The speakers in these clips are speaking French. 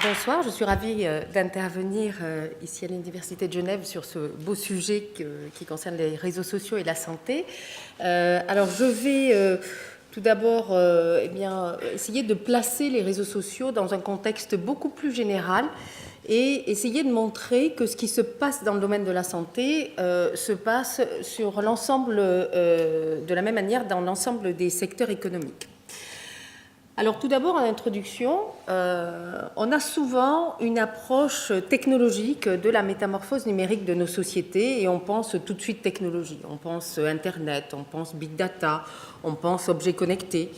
Bonsoir, je suis ravie d'intervenir ici à l'Université de Genève sur ce beau sujet qui concerne les réseaux sociaux et la santé. Alors je vais tout d'abord essayer de placer les réseaux sociaux dans un contexte beaucoup plus général et essayer de montrer que ce qui se passe dans le domaine de la santé se passe sur l'ensemble, de la même manière dans l'ensemble des secteurs économiques. Alors tout d'abord, en introduction, on a souvent une approche technologique de la métamorphose numérique de nos sociétés et on pense tout de suite technologie. On pense Internet, on pense Big Data, on pense objets connectés.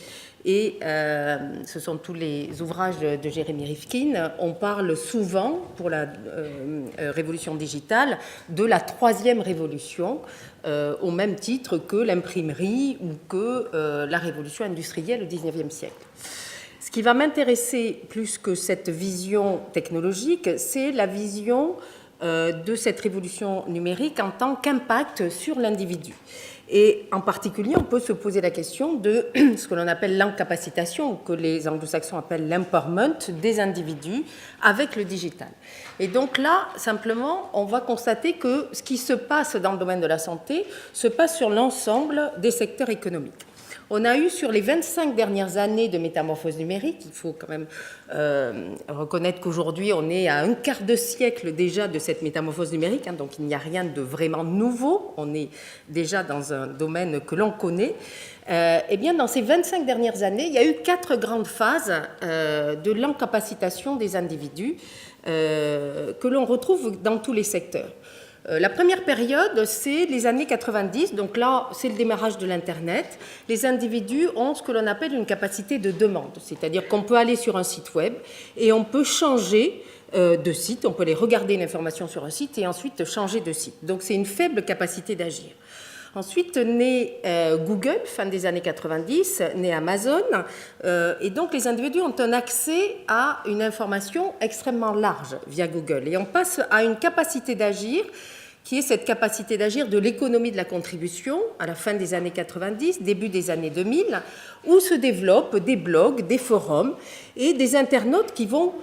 Et ce sont tous les ouvrages de Jeremy Rifkin. On parle souvent, pour la révolution digitale, de la troisième révolution, au même titre que l'imprimerie ou que la révolution industrielle au XIXe siècle. Ce qui va m'intéresser plus que cette vision technologique, c'est la vision de cette révolution numérique en tant qu'impact sur l'individu. Et en particulier, on peut se poser la question de ce que l'on appelle l'encapacitation, ou que les anglo-saxons appellent l'empowerment des individus avec le digital. Et donc là, simplement, on va constater que ce qui se passe dans le domaine de la santé se passe sur l'ensemble des secteurs économiques. On a eu sur les 25 dernières années de métamorphose numérique, il faut quand même reconnaître qu'aujourd'hui on est à un quart de siècle déjà de cette métamorphose numérique, donc il n'y a rien de vraiment nouveau, on est déjà dans un domaine que l'on connaît. Eh bien, dans ces 25 dernières années, il y a eu 4 grandes phases de l'encapacitation des individus que l'on retrouve dans tous les secteurs. La première période, c'est les années 90, donc là, c'est le démarrage de l'Internet. Les individus ont ce que l'on appelle une capacité de demande, c'est-à-dire qu'on peut aller sur un site web et on peut changer de site, on peut aller regarder une information sur un site et ensuite changer de site. Donc c'est une faible capacité d'agir. Ensuite, naît Google, fin des années 90, naît Amazon, et donc les individus ont un accès à une information extrêmement large via Google. Et on passe à une capacité d'agir qui est cette capacité d'agir de l'économie de la contribution à la fin des années 90, début des années 2000, où se développent des blogs, des forums et des internautes qui vont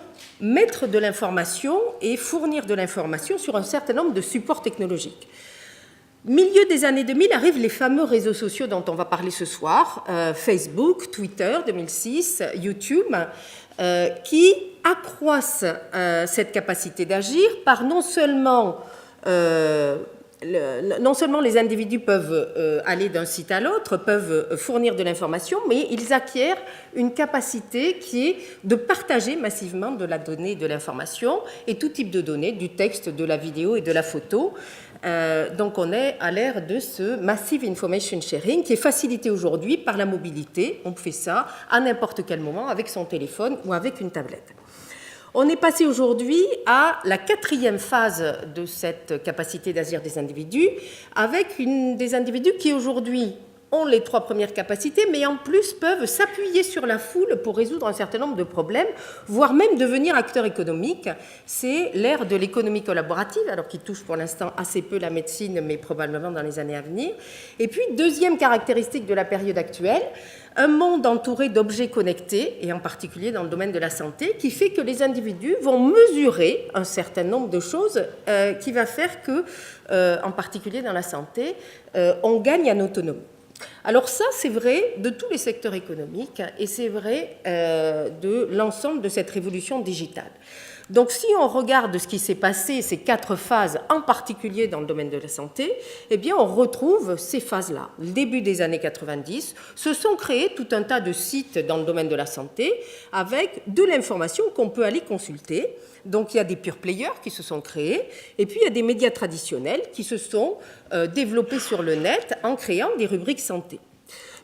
mettre de l'information et fournir de l'information sur un certain nombre de supports technologiques. Milieu des années 2000 arrivent les fameux réseaux sociaux dont on va parler ce soir, Facebook, Twitter 2006, YouTube, qui accroissent cette capacité d'agir par non seulement les individus peuvent aller d'un site à l'autre, peuvent fournir de l'information, mais ils acquièrent une capacité qui est de partager massivement de la donnée et de l'information, et tout type de données, du texte, de la vidéo et de la photo. Donc on est à l'ère de ce Massive Information Sharing qui est facilité aujourd'hui par la mobilité. On fait ça à n'importe quel moment avec son téléphone ou avec une tablette. On est passé aujourd'hui à la 4e phase de cette capacité d'agir des individus, avec des individus qui aujourd'hui ont les 3 premières capacités, mais en plus peuvent s'appuyer sur la foule pour résoudre un certain nombre de problèmes, voire même devenir acteurs économiques. C'est l'ère de l'économie collaborative, alors qui touche pour l'instant assez peu la médecine, mais probablement dans les années à venir. Et puis, deuxième caractéristique de la période actuelle, un monde entouré d'objets connectés, et en particulier dans le domaine de la santé, qui fait que les individus vont mesurer un certain nombre de choses qui va faire que, en particulier dans la santé, on gagne en autonomie. Alors ça, c'est vrai de tous les secteurs économiques et c'est vrai de l'ensemble de cette révolution digitale. Donc si on regarde ce qui s'est passé, ces 4 phases, en particulier dans le domaine de la santé, eh bien on retrouve ces phases-là. Le début des années 90, se sont créés tout un tas de sites dans le domaine de la santé avec de l'information qu'on peut aller consulter. Donc il y a des pure players qui se sont créés, et puis il y a des médias traditionnels qui se sont développés sur le net en créant des rubriques santé.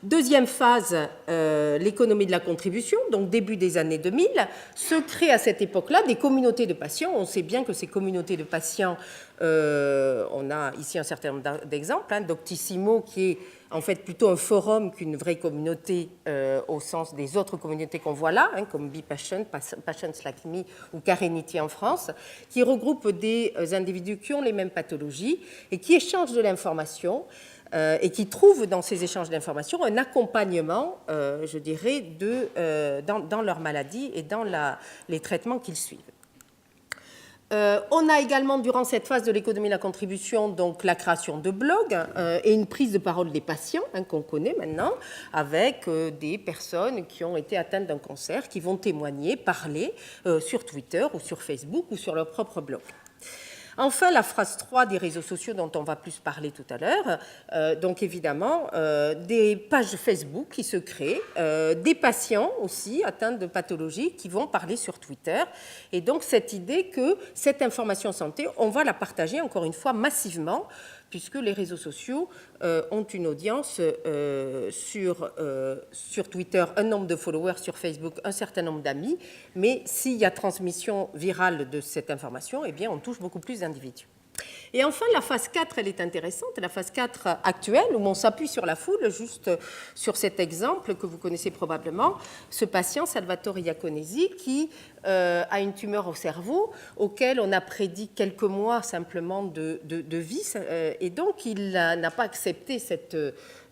Deuxième phase, l'économie de la contribution, donc début des années 2000, se créent à cette époque-là des communautés de patients. On sait bien que ces communautés de patients, on a ici un certain nombre d'exemples, Doctissimo qui est en fait plutôt un forum qu'une vraie communauté au sens des autres communautés qu'on voit là, comme BePassion, Passions Like Me ou Carinity en France, qui regroupe des individus qui ont les mêmes pathologies et qui échangent de l'information et qui trouvent dans ces échanges d'informations un accompagnement, je dirais, dans leur maladie et dans les traitements qu'ils suivent. On a également, durant cette phase de l'économie de la contribution, donc la création de blogs et une prise de parole des patients, qu'on connaît maintenant, avec des personnes qui ont été atteintes d'un cancer, qui vont témoigner, parler sur Twitter ou sur Facebook ou sur leur propre blog. Enfin, la phase 3 des réseaux sociaux dont on va plus parler tout à l'heure, donc évidemment des pages Facebook qui se créent, des patients aussi atteints de pathologies qui vont parler sur Twitter. Et donc cette idée que cette information santé, on va la partager encore une fois massivement, puisque les réseaux sociaux ont une audience sur Twitter, un nombre de followers, sur Facebook, un certain nombre d'amis, mais s'il y a transmission virale de cette information, eh bien, on touche beaucoup plus d'individus. Et enfin, la phase 4, elle est intéressante, la phase 4 actuelle, où on s'appuie sur la foule, juste sur cet exemple que vous connaissez probablement, ce patient, Salvatore Iaconesi, qui a une tumeur au cerveau, auquel on a prédit quelques mois simplement de vie, et donc il n'a pas accepté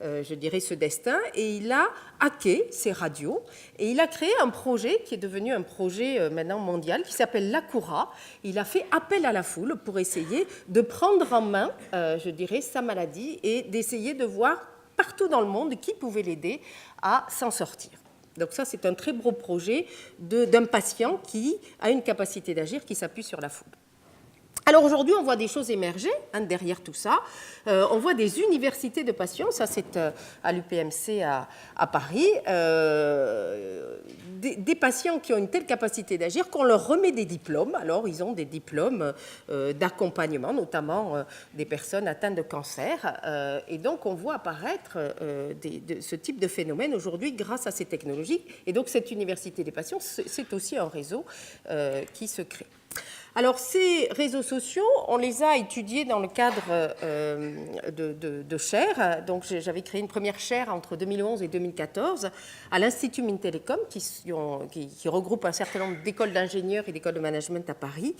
je dirais, ce destin, et il a hacké ces radios, et il a créé un projet qui est devenu un projet maintenant mondial, qui s'appelle l'Acura. Il a fait appel à la foule pour essayer de prendre en main, je dirais, sa maladie, et d'essayer de voir partout dans le monde qui pouvait l'aider à s'en sortir. Donc ça, c'est un très beau projet d'un patient qui a une capacité d'agir qui s'appuie sur la foule. Alors aujourd'hui, on voit des choses émerger derrière tout ça. On voit des universités de patients, ça c'est à l'UPMC à Paris, des patients qui ont une telle capacité d'agir qu'on leur remet des diplômes. Alors ils ont des diplômes d'accompagnement, notamment des personnes atteintes de cancer. Et donc on voit apparaître ce type de phénomène aujourd'hui grâce à ces technologies. Et donc cette université des patients, c'est aussi un réseau qui se crée. Alors, ces réseaux sociaux, on les a étudiés dans le cadre de chaires. Donc, j'avais créé une première chaire entre 2011 et 2014 à l'Institut Mintelecom, qui regroupe un certain nombre d'écoles d'ingénieurs et d'écoles de management à Paris,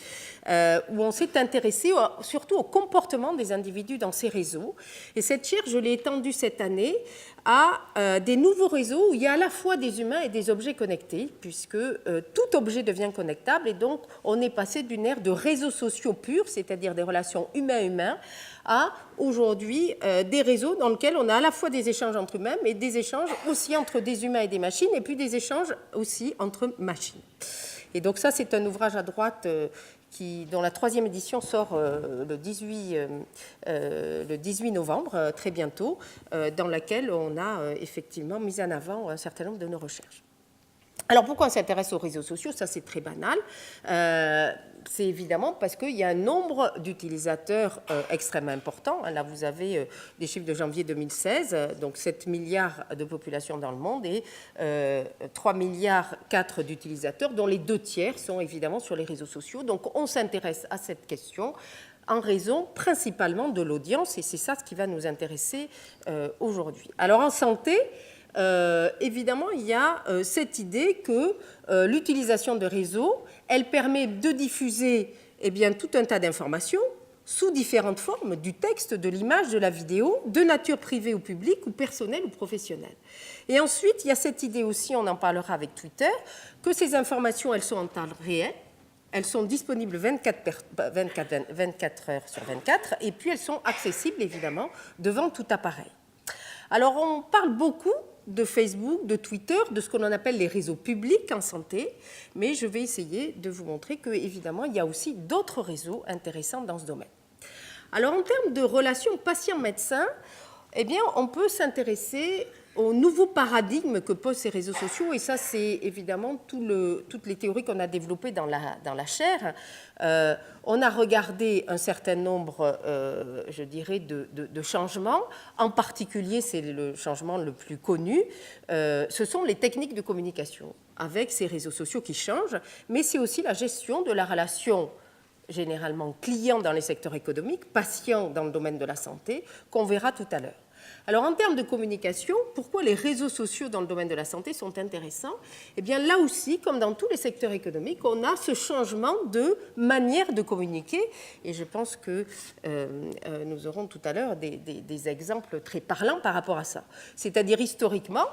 où on s'est intéressé surtout au comportement des individus dans ces réseaux. Et cette chaire, je l'ai étendue cette année à des nouveaux réseaux où il y a à la fois des humains et des objets connectés, puisque tout objet devient connectable, et donc on est passé d'une ère de réseaux sociaux purs, c'est-à-dire des relations humain-humain, à aujourd'hui des réseaux dans lesquels on a à la fois des échanges entre humains, mais des échanges aussi entre des humains et des machines, et puis des échanges aussi entre machines. Et donc ça, c'est un ouvrage à droite dont la 3e édition sort le 18 novembre, très bientôt, dans laquelle on a effectivement mis en avant un certain nombre de nos recherches. Alors pourquoi on s'intéresse aux réseaux sociaux? Ça, c'est très banal. C'est évidemment parce qu'il y a un nombre d'utilisateurs extrêmement important. Là, vous avez des chiffres de janvier 2016, donc 7 milliards de population dans le monde et 3,4 milliards d'utilisateurs, dont les 2/3 sont évidemment sur les réseaux sociaux. Donc on s'intéresse à cette question en raison principalement de l'audience, et c'est ça ce qui va nous intéresser aujourd'hui. Alors en santé, évidemment, il y a cette idée que l'utilisation de réseaux, elle permet de diffuser tout un tas d'informations sous différentes formes, du texte, de l'image, de la vidéo, de nature privée ou publique, ou personnelle ou professionnelle. Et ensuite, il y a cette idée aussi, on en parlera avec Twitter, que ces informations, elles sont en temps réel, elles sont disponibles 24 heures sur 24, et puis elles sont accessibles, évidemment, devant tout appareil. Alors, on parle beaucoup de Facebook, de Twitter, de ce qu'on appelle les réseaux publics en santé, mais je vais essayer de vous montrer qu'évidemment, il y a aussi d'autres réseaux intéressants dans ce domaine. Alors, en termes de relations patient-médecin, on peut s'intéresser au nouveau paradigme que posent ces réseaux sociaux, et ça, c'est évidemment toutes les théories qu'on a développées dans la chaire. On a regardé un certain nombre, je dirais, de changements. En particulier, c'est le changement le plus connu, ce sont les techniques de communication avec ces réseaux sociaux qui changent, mais c'est aussi la gestion de la relation généralement client dans les secteurs économiques, patient dans le domaine de la santé, qu'on verra tout à l'heure. Alors, en termes de communication, pourquoi les réseaux sociaux dans le domaine de la santé sont intéressants? Eh bien, là aussi, comme dans tous les secteurs économiques, on a ce changement de manière de communiquer. Et je pense que nous aurons tout à l'heure des exemples très parlants par rapport à ça. C'est-à-dire, historiquement,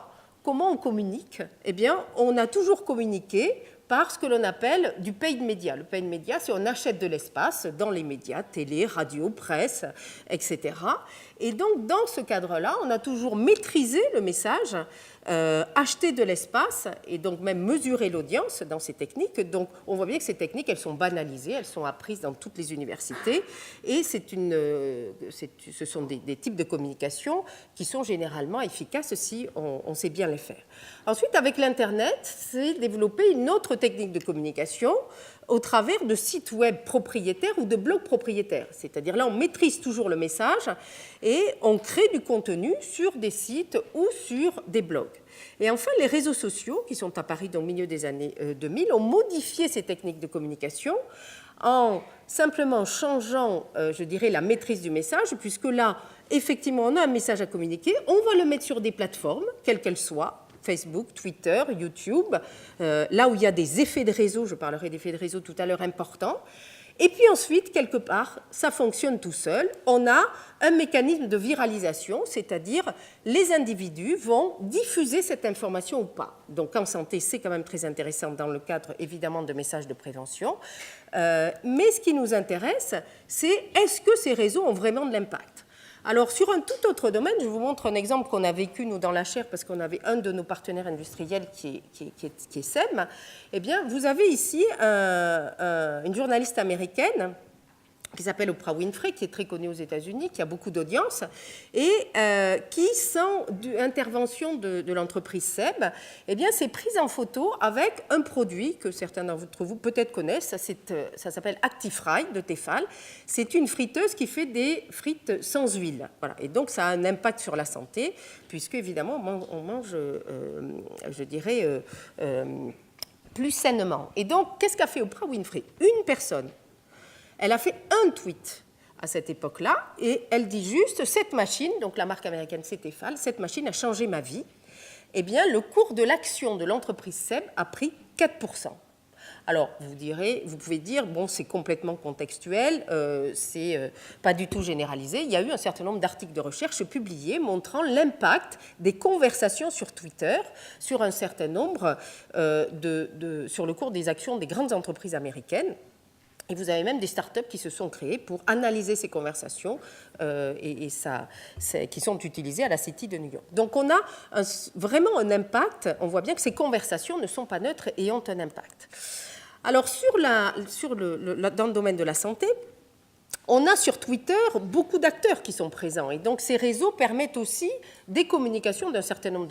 comment on communique? Eh bien, on a toujours communiqué par ce que l'on appelle du paid media. Le paid media, c'est on achète de l'espace dans les médias, télé, radio, presse, etc. Et donc, dans ce cadre-là, on a toujours maîtrisé le message, acheté de l'espace et donc même mesurer l'audience dans ces techniques. Donc, on voit bien que ces techniques, elles sont banalisées, elles sont apprises dans toutes les universités et ce sont des types de communication qui sont généralement efficaces si on sait bien les faire. Ensuite, avec l'Internet, c'est développé une autre technique de communication au travers de sites web propriétaires ou de blogs propriétaires. C'est-à-dire là, on maîtrise toujours le message et on crée du contenu sur des sites ou sur des blogs. Et enfin, les réseaux sociaux, qui sont apparus au milieu des années 2000, ont modifié ces techniques de communication en simplement changeant, je dirais, la maîtrise du message, puisque là, effectivement, on a un message à communiquer, on va le mettre sur des plateformes, quelles qu'elles soient, Facebook, Twitter, YouTube, là où il y a des effets de réseau, je parlerai d'effets de réseau tout à l'heure importants. Et puis ensuite, quelque part, ça fonctionne tout seul. On a un mécanisme de viralisation, c'est-à-dire les individus vont diffuser cette information ou pas. Donc en santé, c'est quand même très intéressant dans le cadre évidemment de messages de prévention. Mais ce qui nous intéresse, c'est est-ce que ces réseaux ont vraiment de l'impact ? Alors, sur un tout autre domaine, je vous montre un exemple qu'on a vécu, nous, dans la chaire, parce qu'on avait un de nos partenaires industriels qui est SEM. Eh bien, vous avez ici une journaliste américaine qui s'appelle Oprah Winfrey, qui est très connue aux États-Unis, qui a beaucoup d'audience, et qui, sans intervention de l'entreprise SEB, eh bien, s'est prise en photo avec un produit que certains d'entre vous peut-être connaissent, ça s'appelle Actifry de Tefal. C'est une friteuse qui fait des frites sans huile. Voilà. Et donc, ça a un impact sur la santé, puisque, évidemment, on mange, je dirais, plus sainement. Et donc, qu'est-ce qu'a fait Oprah Winfrey? Une personne. Elle a fait un tweet à cette époque-là et elle dit juste « Cette machine, donc la marque américaine c'est Tefal, cette machine a changé ma vie ». Eh bien, le cours de l'action de l'entreprise SEB a pris 4%. Alors, vous pouvez dire, bon, c'est complètement contextuel, c'est pas du tout généralisé. Il y a eu un certain nombre d'articles de recherche publiés montrant l'impact des conversations sur Twitter sur un certain nombre, sur le cours des actions des grandes entreprises américaines. Et vous avez même des startups qui se sont créées pour analyser ces conversations qui sont utilisées à la City de New York. Donc on a vraiment un impact, on voit bien que ces conversations ne sont pas neutres et ont un impact. Alors dans le domaine de la santé, on a sur Twitter beaucoup d'acteurs qui sont présents et donc ces réseaux permettent aussi des communications d'un certain nombre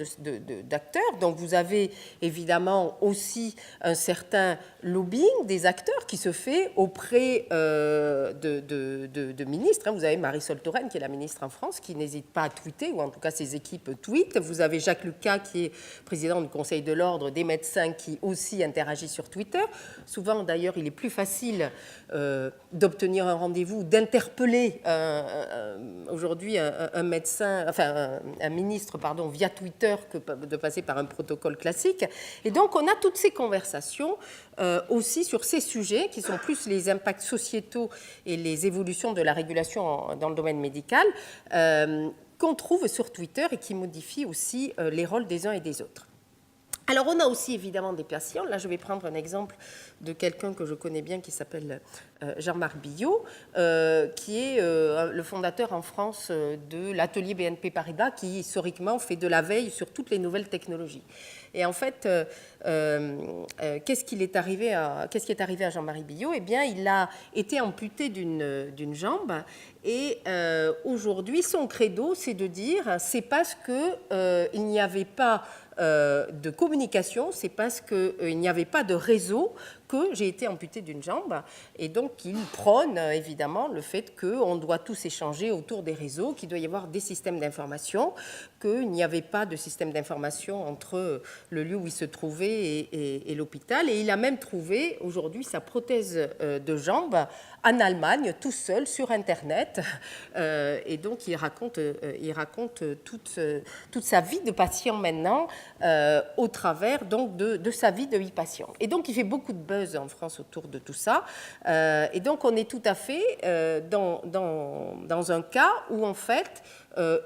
d'acteurs. Donc vous avez évidemment aussi un certain lobbying des acteurs qui se fait auprès de ministres. Vous avez Marisol Touraine qui est la ministre en France qui n'hésite pas à tweeter, ou en tout cas ses équipes tweetent. Vous avez Jacques Lucas qui est président du Conseil de l'Ordre des médecins qui aussi interagit sur Twitter. Souvent d'ailleurs il est plus facile d'obtenir un rendez-vous, d'interpeller aujourd'hui un médecin, enfin un ministre, pardon, via Twitter que de passer par un protocole classique. Et donc on a toutes ces conversations aussi sur ces sujets qui sont plus les impacts sociétaux et les évolutions de la régulation dans le domaine médical qu'on trouve sur Twitter et qui modifient aussi les rôles des uns et des autres. Alors, on a aussi évidemment des patients. Là, je vais prendre un exemple de quelqu'un que je connais bien qui s'appelle Jean-Marc Billot, qui est le fondateur en France de l'atelier BNP Paribas, qui historiquement fait de la veille sur toutes les nouvelles technologies. Et en fait, qu'est-ce qui est arrivé à Jean-Marie Billot? Eh bien, il a été amputé d'une jambe et aujourd'hui, son credo, c'est de dire c'est parce qu'il n'y avait pas de communication, c'est parce qu'il n'y avait pas de réseau que j'ai été amputée d'une jambe. Et donc, il prône évidemment le fait qu'on doit tous échanger autour des réseaux, qu'il doit y avoir des systèmes d'information, qu'il n'y avait pas de système d'information entre le lieu où il se trouvait et l'hôpital. Et il a même trouvé aujourd'hui sa prothèse de jambe en Allemagne, tout seul, sur Internet. Et donc, il raconte toute sa vie de patient maintenant au travers donc, de sa vie de e-patient. Et donc, il fait beaucoup de buzz en France autour de tout ça. Et donc, on est tout à fait dans un cas où, en fait,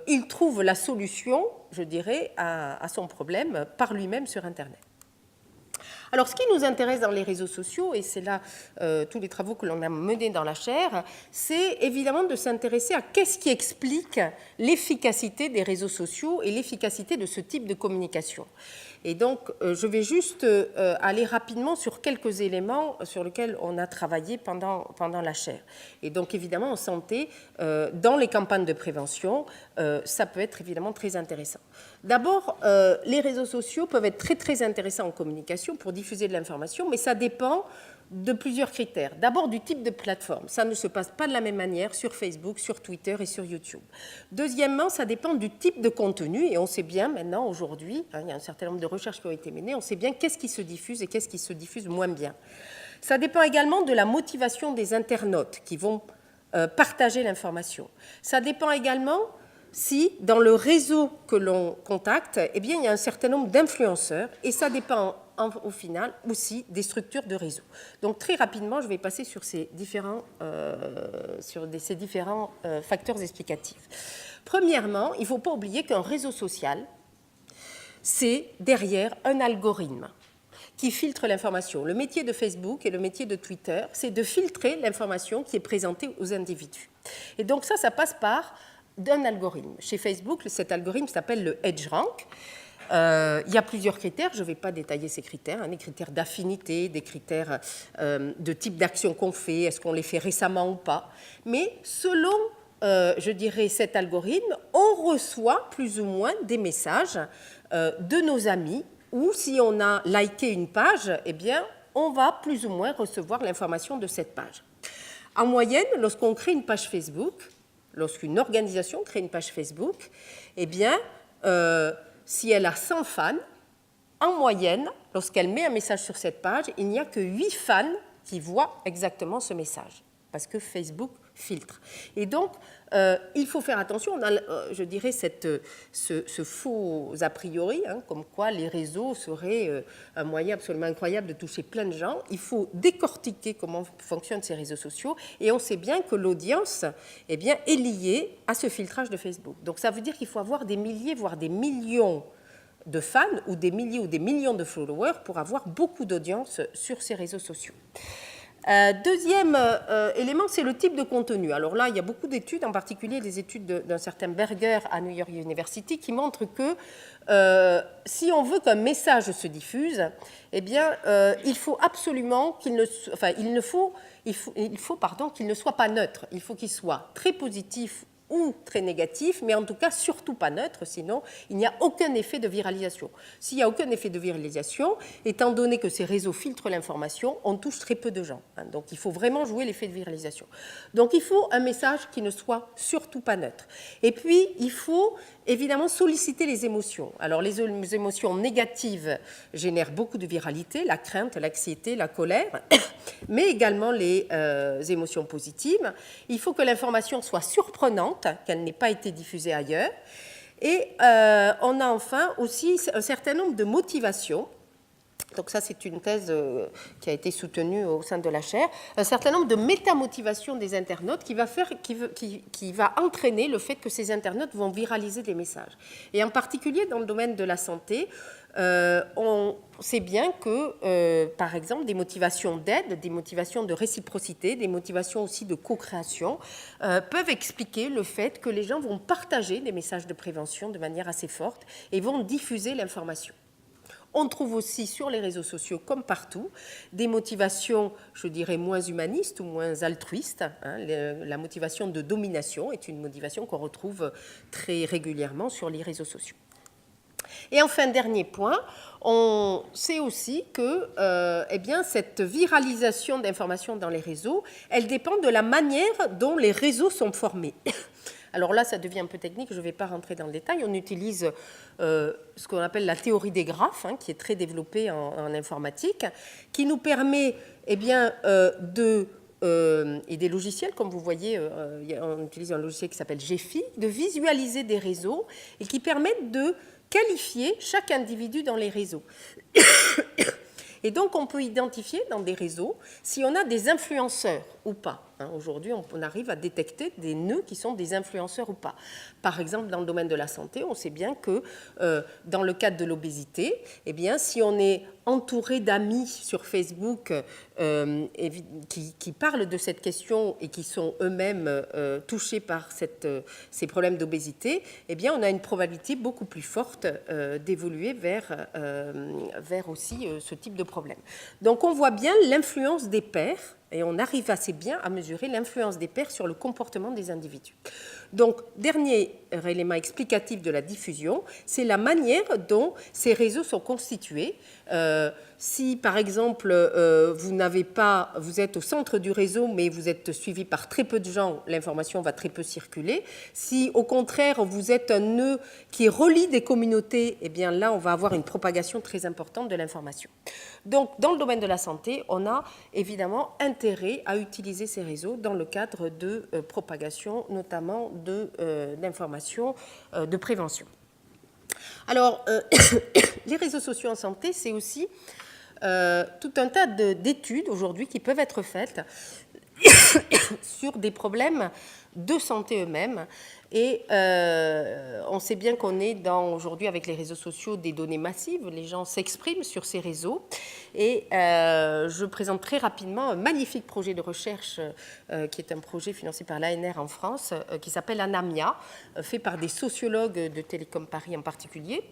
il trouve la solution, je dirais, à son problème par lui-même sur Internet. Alors, ce qui nous intéresse dans les réseaux sociaux, et c'est là tous les travaux que l'on a menés dans la chaire, c'est évidemment de s'intéresser à qu'est-ce qui explique l'efficacité des réseaux sociaux et l'efficacité de ce type de communication. Et donc, je vais juste aller rapidement sur quelques éléments sur lesquels on a travaillé pendant la chaire. Et donc, évidemment, en santé, dans les campagnes de prévention, ça peut être évidemment très intéressant. D'abord, les réseaux sociaux peuvent être très, très intéressants en communication pour diffuser de l'information, mais ça dépend de plusieurs critères. D'abord, du type de plateforme. Ça ne se passe pas de la même manière sur Facebook, sur Twitter et sur YouTube. Deuxièmement, ça dépend du type de contenu, et on sait bien maintenant, aujourd'hui, il y a un certain nombre de recherches qui ont été menées, on sait bien qu'est-ce qui se diffuse et qu'est-ce qui se diffuse moins bien. Ça dépend également de la motivation des internautes qui vont partager l'information. Ça dépend également si, dans le réseau que l'on contacte, eh bien, il y a un certain nombre d'influenceurs, et ça dépend au final aussi des structures de réseau. Donc très rapidement, je vais passer sur ces différents facteurs explicatifs. Premièrement, il ne faut pas oublier qu'un réseau social, c'est derrière un algorithme qui filtre l'information. Le métier de Facebook et le métier de Twitter, c'est de filtrer l'information qui est présentée aux individus. Et donc ça passe par d'un algorithme. Chez Facebook, cet algorithme s'appelle le EdgeRank. Il y a plusieurs critères, je ne vais pas détailler ces critères, des critères d'affinité, des critères de type d'action qu'on fait, est-ce qu'on les fait récemment ou pas. Mais selon, je dirais, cet algorithme, on reçoit plus ou moins des messages de nos amis, ou si on a liké une page, eh bien, on va plus ou moins recevoir l'information de cette page. En moyenne, lorsqu'on crée une page Facebook, lorsqu'une organisation crée une page Facebook, eh bien, si elle a 100 fans, en moyenne, lorsqu'elle met un message sur cette page, il n'y a que 8 fans qui voient exactement ce message, parce que Facebook filtre. Et donc, il faut faire attention. On a, je dirais, ce faux a priori, comme quoi les réseaux seraient un moyen absolument incroyable de toucher plein de gens. Il faut décortiquer comment fonctionnent ces réseaux sociaux, et on sait bien que l'audience est liée à ce filtrage de Facebook. Donc, ça veut dire qu'il faut avoir des milliers, voire des millions de fans, ou des milliers ou des millions de followers pour avoir beaucoup d'audience sur ces réseaux sociaux. Deuxième élément, c'est le type de contenu. Alors là, il y a beaucoup d'études, en particulier des études d'un certain Berger à New York University, qui montrent que si on veut qu'un message se diffuse, eh bien, il faut absolument qu'il ne soit pas neutre. Il faut qu'il soit très positif ou très négatif, mais en tout cas surtout pas neutre, sinon il n'y a aucun effet de viralisation. S'il n'y a aucun effet de viralisation, étant donné que ces réseaux filtrent l'information, on touche très peu de gens. Donc il faut vraiment jouer l'effet de viralisation. Donc il faut un message qui ne soit surtout pas neutre. Et puis il faut évidemment solliciter les émotions. Alors les émotions négatives génèrent beaucoup de viralité, la crainte, l'anxiété, la colère, mais également les émotions positives. Il faut que l'information soit surprenante, qu'elle n'ait pas été diffusée ailleurs. Et on a enfin aussi un certain nombre de motivations. Donc ça, c'est une thèse qui a été soutenue au sein de la chaire. Un certain nombre de métamotivations des internautes qui va entraîner le fait que ces internautes vont viraliser des messages. Et en particulier dans le domaine de la santé, on sait bien que, par exemple, des motivations d'aide, des motivations de réciprocité, des motivations aussi de co-création peuvent expliquer le fait que les gens vont partager des messages de prévention de manière assez forte et vont diffuser l'information. On trouve aussi sur les réseaux sociaux, comme partout, des motivations, je dirais, moins humanistes ou moins altruistes. La motivation de domination est une motivation qu'on retrouve très régulièrement sur les réseaux sociaux. Et enfin, dernier point, on sait aussi que cette viralisation d'informations dans les réseaux, elle dépend de la manière dont les réseaux sont formés. Alors là, ça devient un peu technique, je ne vais pas rentrer dans le détail. On utilise ce qu'on appelle la théorie des graphes, qui est très développée en informatique, qui nous permet et des logiciels, comme vous voyez, on utilise un logiciel qui s'appelle GEFI, de visualiser des réseaux et qui permettent de qualifier chaque individu dans les réseaux. Et donc, on peut identifier dans des réseaux si on a des influenceurs ou pas. Aujourd'hui, on arrive à détecter des nœuds qui sont des influenceurs ou pas. Par exemple, dans le domaine de la santé, on sait bien que dans le cadre de l'obésité, eh bien, si on est entouré d'amis sur Facebook qui parlent de cette question et qui sont eux-mêmes touchés par ces problèmes d'obésité, eh bien, on a une probabilité beaucoup plus forte d'évoluer vers aussi ce type de problème. Donc, on voit bien l'influence des pairs. Et on arrive assez bien à mesurer l'influence des pairs sur le comportement des individus. Donc, dernier élément explicatif de la diffusion, c'est la manière dont ces réseaux sont constitués. Si, par exemple, vous êtes au centre du réseau, mais vous êtes suivi par très peu de gens, l'information va très peu circuler. Si, au contraire, vous êtes un nœud qui relie des communautés, eh bien là, on va avoir une propagation très importante de l'information. Donc, dans le domaine de la santé, on a évidemment intérêt à utiliser ces réseaux dans le cadre de propagation, notamment d'informations de prévention. Alors, les réseaux sociaux en santé, c'est aussi tout un tas d'études aujourd'hui qui peuvent être faites sur des problèmes de santé eux-mêmes. Et on sait bien qu'on est aujourd'hui avec les réseaux sociaux des données massives, les gens s'expriment sur ces réseaux. Et je présente très rapidement un magnifique projet de recherche qui est un projet financé par l'ANR en France, qui s'appelle Anamia, fait par des sociologues de Télécom Paris en particulier,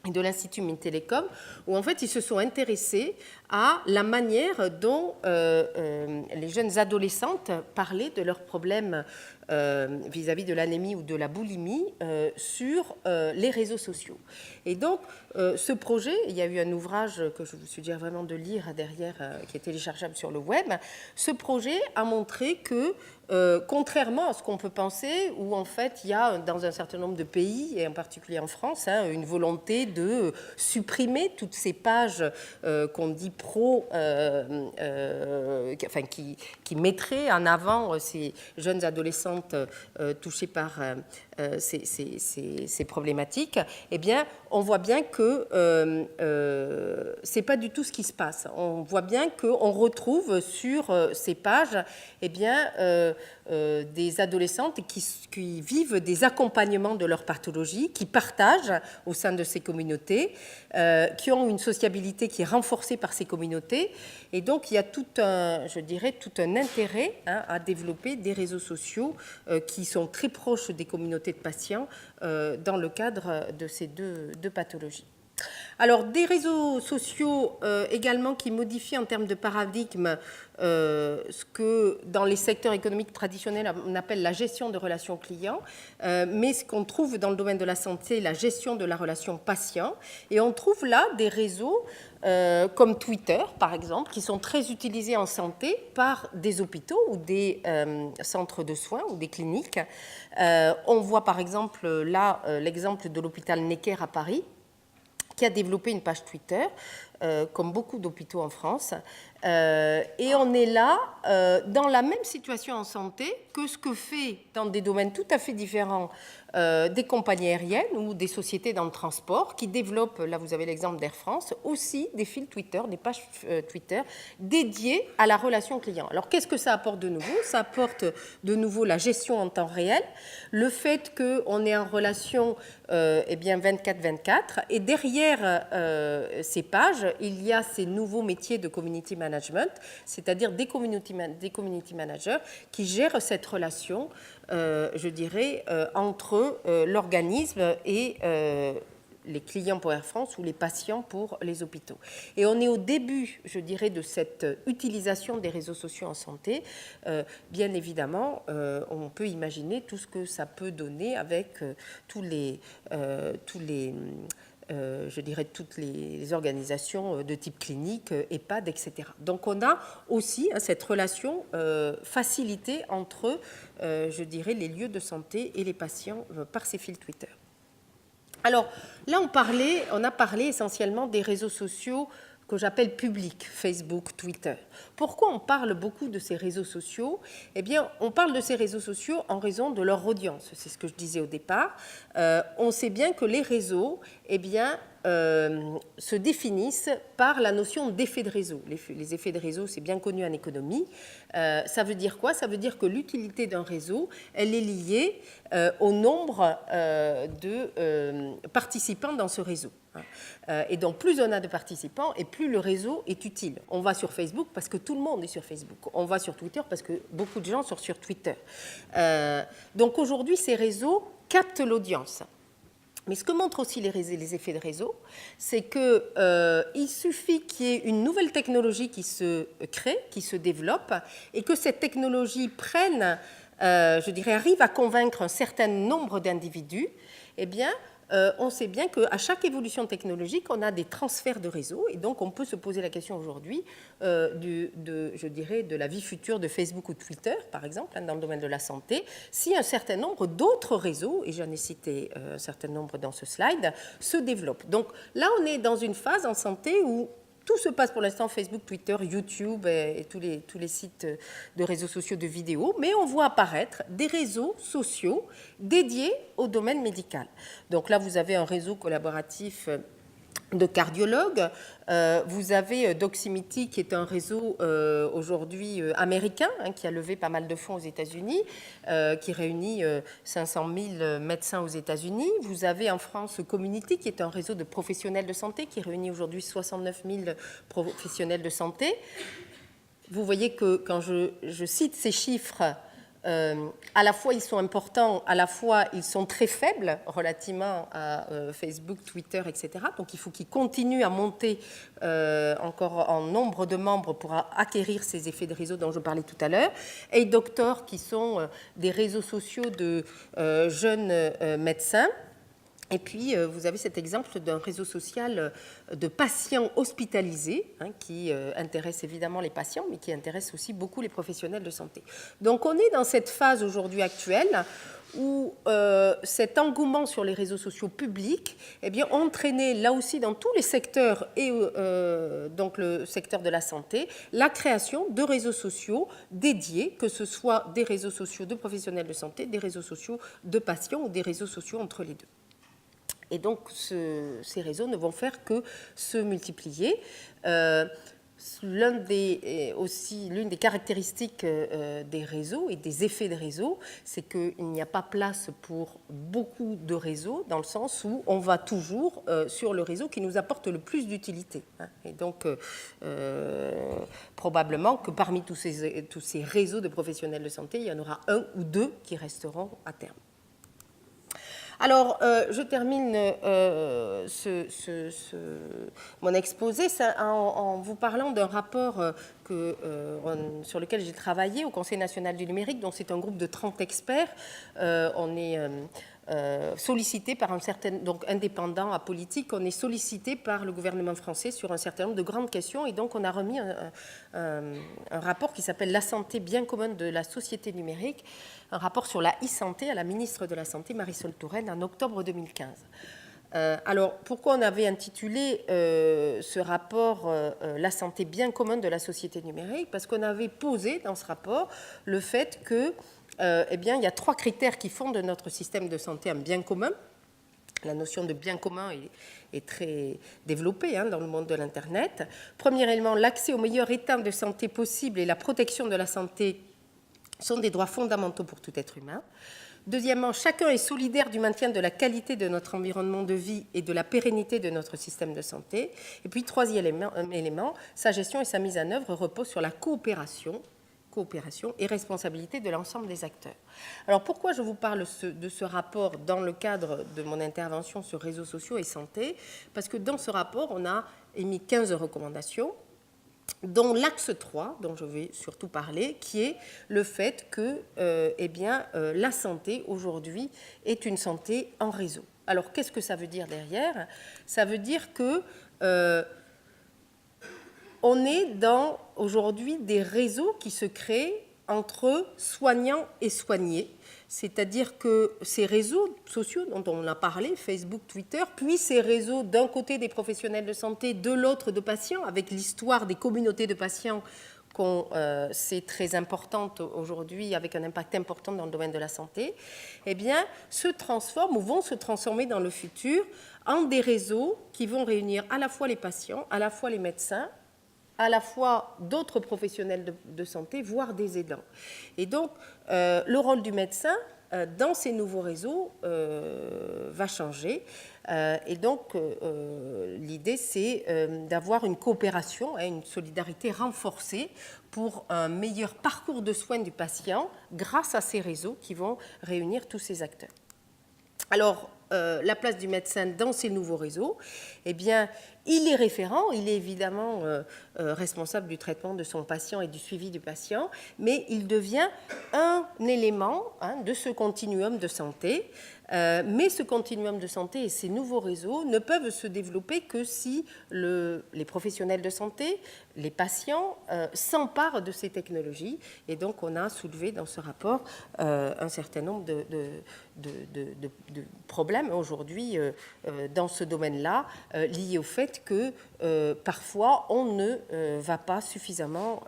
et de l'Institut Mintélécom, où en fait ils se sont intéressés à la manière dont les jeunes adolescentes parlaient de leurs problèmes vis-à-vis de l'anémie ou de la boulimie sur les réseaux sociaux. Et donc, ce projet, il y a eu un ouvrage que je vous suggère vraiment de lire derrière, qui est téléchargeable sur le web. Ce projet a montré que, contrairement à ce qu'on peut penser, où en fait il y a dans un certain nombre de pays, et en particulier en France, une volonté de supprimer toutes ces pages qu'on dit qui mettraient en avant ces jeunes adolescentes touchées par ces problématiques, eh bien, on voit bien que ce n'est pas du tout ce qui se passe. On voit bien qu'on retrouve sur ces pages eh bien, des adolescentes qui vivent des accompagnements de leur pathologie, qui partagent au sein de ces communautés, qui ont une sociabilité qui est renforcée par ces communautés. Et donc, il y a tout un intérêt à développer des réseaux sociaux qui sont très proches des communautés de patients dans le cadre de ces deux pathologies. Alors, des réseaux sociaux également qui modifient en termes de paradigme ce que dans les secteurs économiques traditionnels on appelle la gestion de relations clients, mais ce qu'on trouve dans le domaine de la santé, la gestion de la relation patient. Et on trouve là des réseaux comme Twitter, par exemple, qui sont très utilisés en santé par des hôpitaux ou des centres de soins ou des cliniques. On voit par exemple là l'exemple de l'hôpital Necker à Paris, qui a développé une page Twitter, comme beaucoup d'hôpitaux en France. Et on est là dans la même situation en santé que ce que fait dans des domaines tout à fait différents des compagnies aériennes ou des sociétés dans le transport qui développent, là vous avez l'exemple d'Air France, aussi des fils Twitter, des pages Twitter dédiées à la relation client. Alors qu'est-ce que ça apporte de nouveau? Ça apporte de nouveau la gestion en temps réel, le fait qu'on est en relation 24/24, et derrière ces pages, il y a ces nouveaux métiers de community management, c'est-à-dire des community managers qui gèrent cette relation, je dirais, entre l'organisme et les clients pour Air France ou les patients pour les hôpitaux. Et on est au début, je dirais, de cette utilisation des réseaux sociaux en santé. Bien évidemment, on peut imaginer tout ce que ça peut donner avec tous les je dirais, toutes les organisations de type clinique, EHPAD, etc. Donc on a aussi cette relation facilitée entre, je dirais, les lieux de santé et les patients par ces fils Twitter. Alors là, on a parlé essentiellement des réseaux sociaux que j'appelle publics, Facebook, Twitter. Pourquoi on parle beaucoup de ces réseaux sociaux? Eh bien, on parle de ces réseaux sociaux en raison de leur audience. C'est ce que je disais au départ. On sait bien que les réseaux, eh bien, se définissent par la notion d'effet de réseau. Les effets de réseau, c'est bien connu en économie. Ça veut dire quoi? Ça veut dire que l'utilité d'un réseau, elle est liée au nombre de participants dans ce réseau. Et donc, plus on a de participants et plus le réseau est utile. On va sur Facebook parce que tout le monde est sur Facebook. On va sur Twitter parce que beaucoup de gens sont sur Twitter. Donc, aujourd'hui, ces réseaux captent l'audience. Mais ce que montrent aussi les effets de réseau, c'est qu'il suffit qu'il y ait une nouvelle technologie qui se crée, qui se développe, et que cette technologie prenne, je dirais, arrive à convaincre un certain nombre d'individus, eh bien, on sait bien qu'à chaque évolution technologique, on a des transferts de réseau, et donc on peut se poser la question aujourd'hui je dirais, de la vie future de Facebook ou de Twitter, par exemple, dans le domaine de la santé, si un certain nombre d'autres réseaux, et j'en ai cité un certain nombre dans ce slide, se développent. Donc là, on est dans une phase en santé où tout se passe pour l'instant, Facebook, Twitter, YouTube et tous les sites de réseaux sociaux de vidéos, mais on voit apparaître des réseaux sociaux dédiés au domaine médical. Donc là, vous avez un réseau collaboratif de cardiologues. Vous avez Doximity, qui est un réseau aujourd'hui américain, qui a levé pas mal de fonds aux États-Unis, qui réunit 500 000 médecins aux États-Unis. Vous avez en France Community, qui est un réseut de professionnels de santé, qui réunit aujourd'hui 69 000 professionnels de santé. Vous voyez que quand je cite ces chiffres, à la fois ils sont importants, à la fois ils sont très faibles relativement à Facebook, Twitter, etc. Donc il faut qu'ils continuent à monter encore en nombre de membres pour acquérir ces effets de réseau dont je parlais tout à l'heure. Et Doctor, qui sont des réseaux sociaux de jeunes médecins. Et puis, vous avez cet exemple d'un réseau social de patients hospitalisés, qui intéresse évidemment les patients, mais qui intéresse aussi beaucoup les professionnels de santé. Donc, on est dans cette phase aujourd'hui actuelle où cet engouement sur les réseaux sociaux publics a entraîné, là aussi dans tous les secteurs, et donc le secteur de la santé, la création de réseaux sociaux dédiés, que ce soit des réseaux sociaux de professionnels de santé, des réseaux sociaux de patients ou des réseaux sociaux entre les deux. Et donc, ces réseaux ne vont faire que se multiplier. L'une des caractéristiques des réseaux et des effets de réseaux, c'est qu'il n'y a pas place pour beaucoup de réseaux, dans le sens où on va toujours sur le réseau qui nous apporte le plus d'utilité. Et donc, probablement que parmi tous ces réseaux de professionnels de santé, il y en aura un ou deux qui resteront à terme. Alors, je termine mon exposé en vous parlant d'un rapport sur lequel j'ai travaillé au Conseil national du numérique, dont c'est un groupe de 30 experts. On est sollicité par donc indépendant, apolitique, on est sollicité par le gouvernement français sur un certain nombre de grandes questions, et donc on a remis un rapport qui s'appelle « La santé bien commune de la société numérique », un rapport sur la e-santé à la ministre de la Santé, Marisol Touraine, en octobre 2015. Alors, pourquoi on avait intitulé ce rapport « La santé bien commune de la société numérique » Parce qu'on avait posé dans ce rapport le fait que il y a 3 critères qui font de notre système de santé un bien commun. La notion de bien commun est très développée dans le monde de l'Internet. Premièrement, l'accès au meilleur état de santé possible et la protection de la santé sont des droits fondamentaux pour tout être humain. Deuxièmement, chacun est solidaire du maintien de la qualité de notre environnement de vie et de la pérennité de notre système de santé. Et puis, troisième élément, sa gestion et sa mise en œuvre reposent sur la coopération et responsabilité de l'ensemble des acteurs. Alors, pourquoi je vous parle de ce rapport dans le cadre de mon intervention sur réseaux sociaux et santé? Parce que dans ce rapport, on a émis 15 recommandations, dont l'axe 3, dont je vais surtout parler, qui est le fait que la santé, aujourd'hui, est une santé en réseau. Alors, qu'est-ce que ça veut dire derrière? Ça veut dire que on est dans, aujourd'hui, des réseaux qui se créent entre soignants et soignés. C'est-à-dire que ces réseaux sociaux dont on a parlé, Facebook, Twitter, puis ces réseaux d'un côté des professionnels de santé, de l'autre de patients, avec l'histoire des communautés de patients c'est très importante aujourd'hui, avec un impact important dans le domaine de la santé, eh bien, se transforment ou vont se transformer dans le futur en des réseaux qui vont réunir à la fois les patients, à la fois les médecins, à la fois d'autres professionnels de santé, voire des aidants. Et donc, le rôle du médecin dans ces nouveaux réseaux va changer. Et donc, l'idée, c'est d'avoir une coopération, une solidarité renforcée pour un meilleur parcours de soins du patient grâce à ces réseaux qui vont réunir tous ces acteurs. Alors, la place du médecin dans ces nouveaux réseaux, eh bien, il est référent, il est évidemment responsable du traitement de son patient et du suivi du patient, mais il devient un élément de ce continuum de santé. Mais ce continuum de santé et ces nouveaux réseaux ne peuvent se développer que si les professionnels de santé, les patients s'emparent de ces technologies. Et donc, on a soulevé dans ce rapport un certain nombre de problèmes aujourd'hui dans ce domaine-là, liés au fait que parfois on ne va pas suffisamment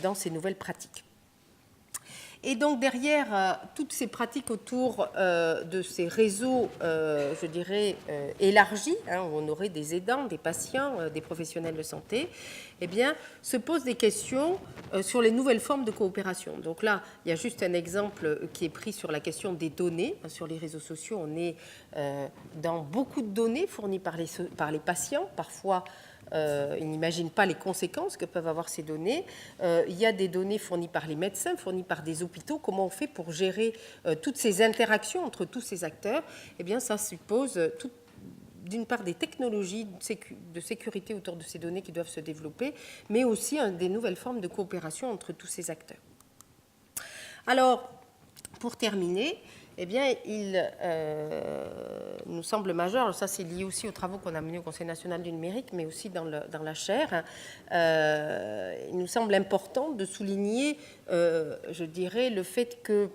dans ces nouvelles pratiques. Et donc derrière toutes ces pratiques autour de ces réseaux, je dirais, élargis, où on aurait des aidants, des patients, des professionnels de santé, eh bien, se posent des questions sur les nouvelles formes de coopération. Donc là, il y a juste un exemple qui est pris sur la question des données. Sur les réseaux sociaux, on est dans beaucoup de données fournies par les patients, parfois. Ils n'imaginent pas les conséquences que peuvent avoir ces données. Il y a des données fournies par les médecins, fournies par des hôpitaux. Comment on fait pour gérer toutes ces interactions entre tous ces acteurs? Eh bien, ça suppose d'une part des technologies de sécurité autour de ces données qui doivent se développer, mais aussi des nouvelles formes de coopération entre tous ces acteurs. Alors, pour terminer, eh bien, il nous semble majeur, alors ça c'est lié aussi aux travaux qu'on a menés au Conseil national du numérique, mais aussi dans la chaire, il nous semble important de souligner, je dirais, le fait que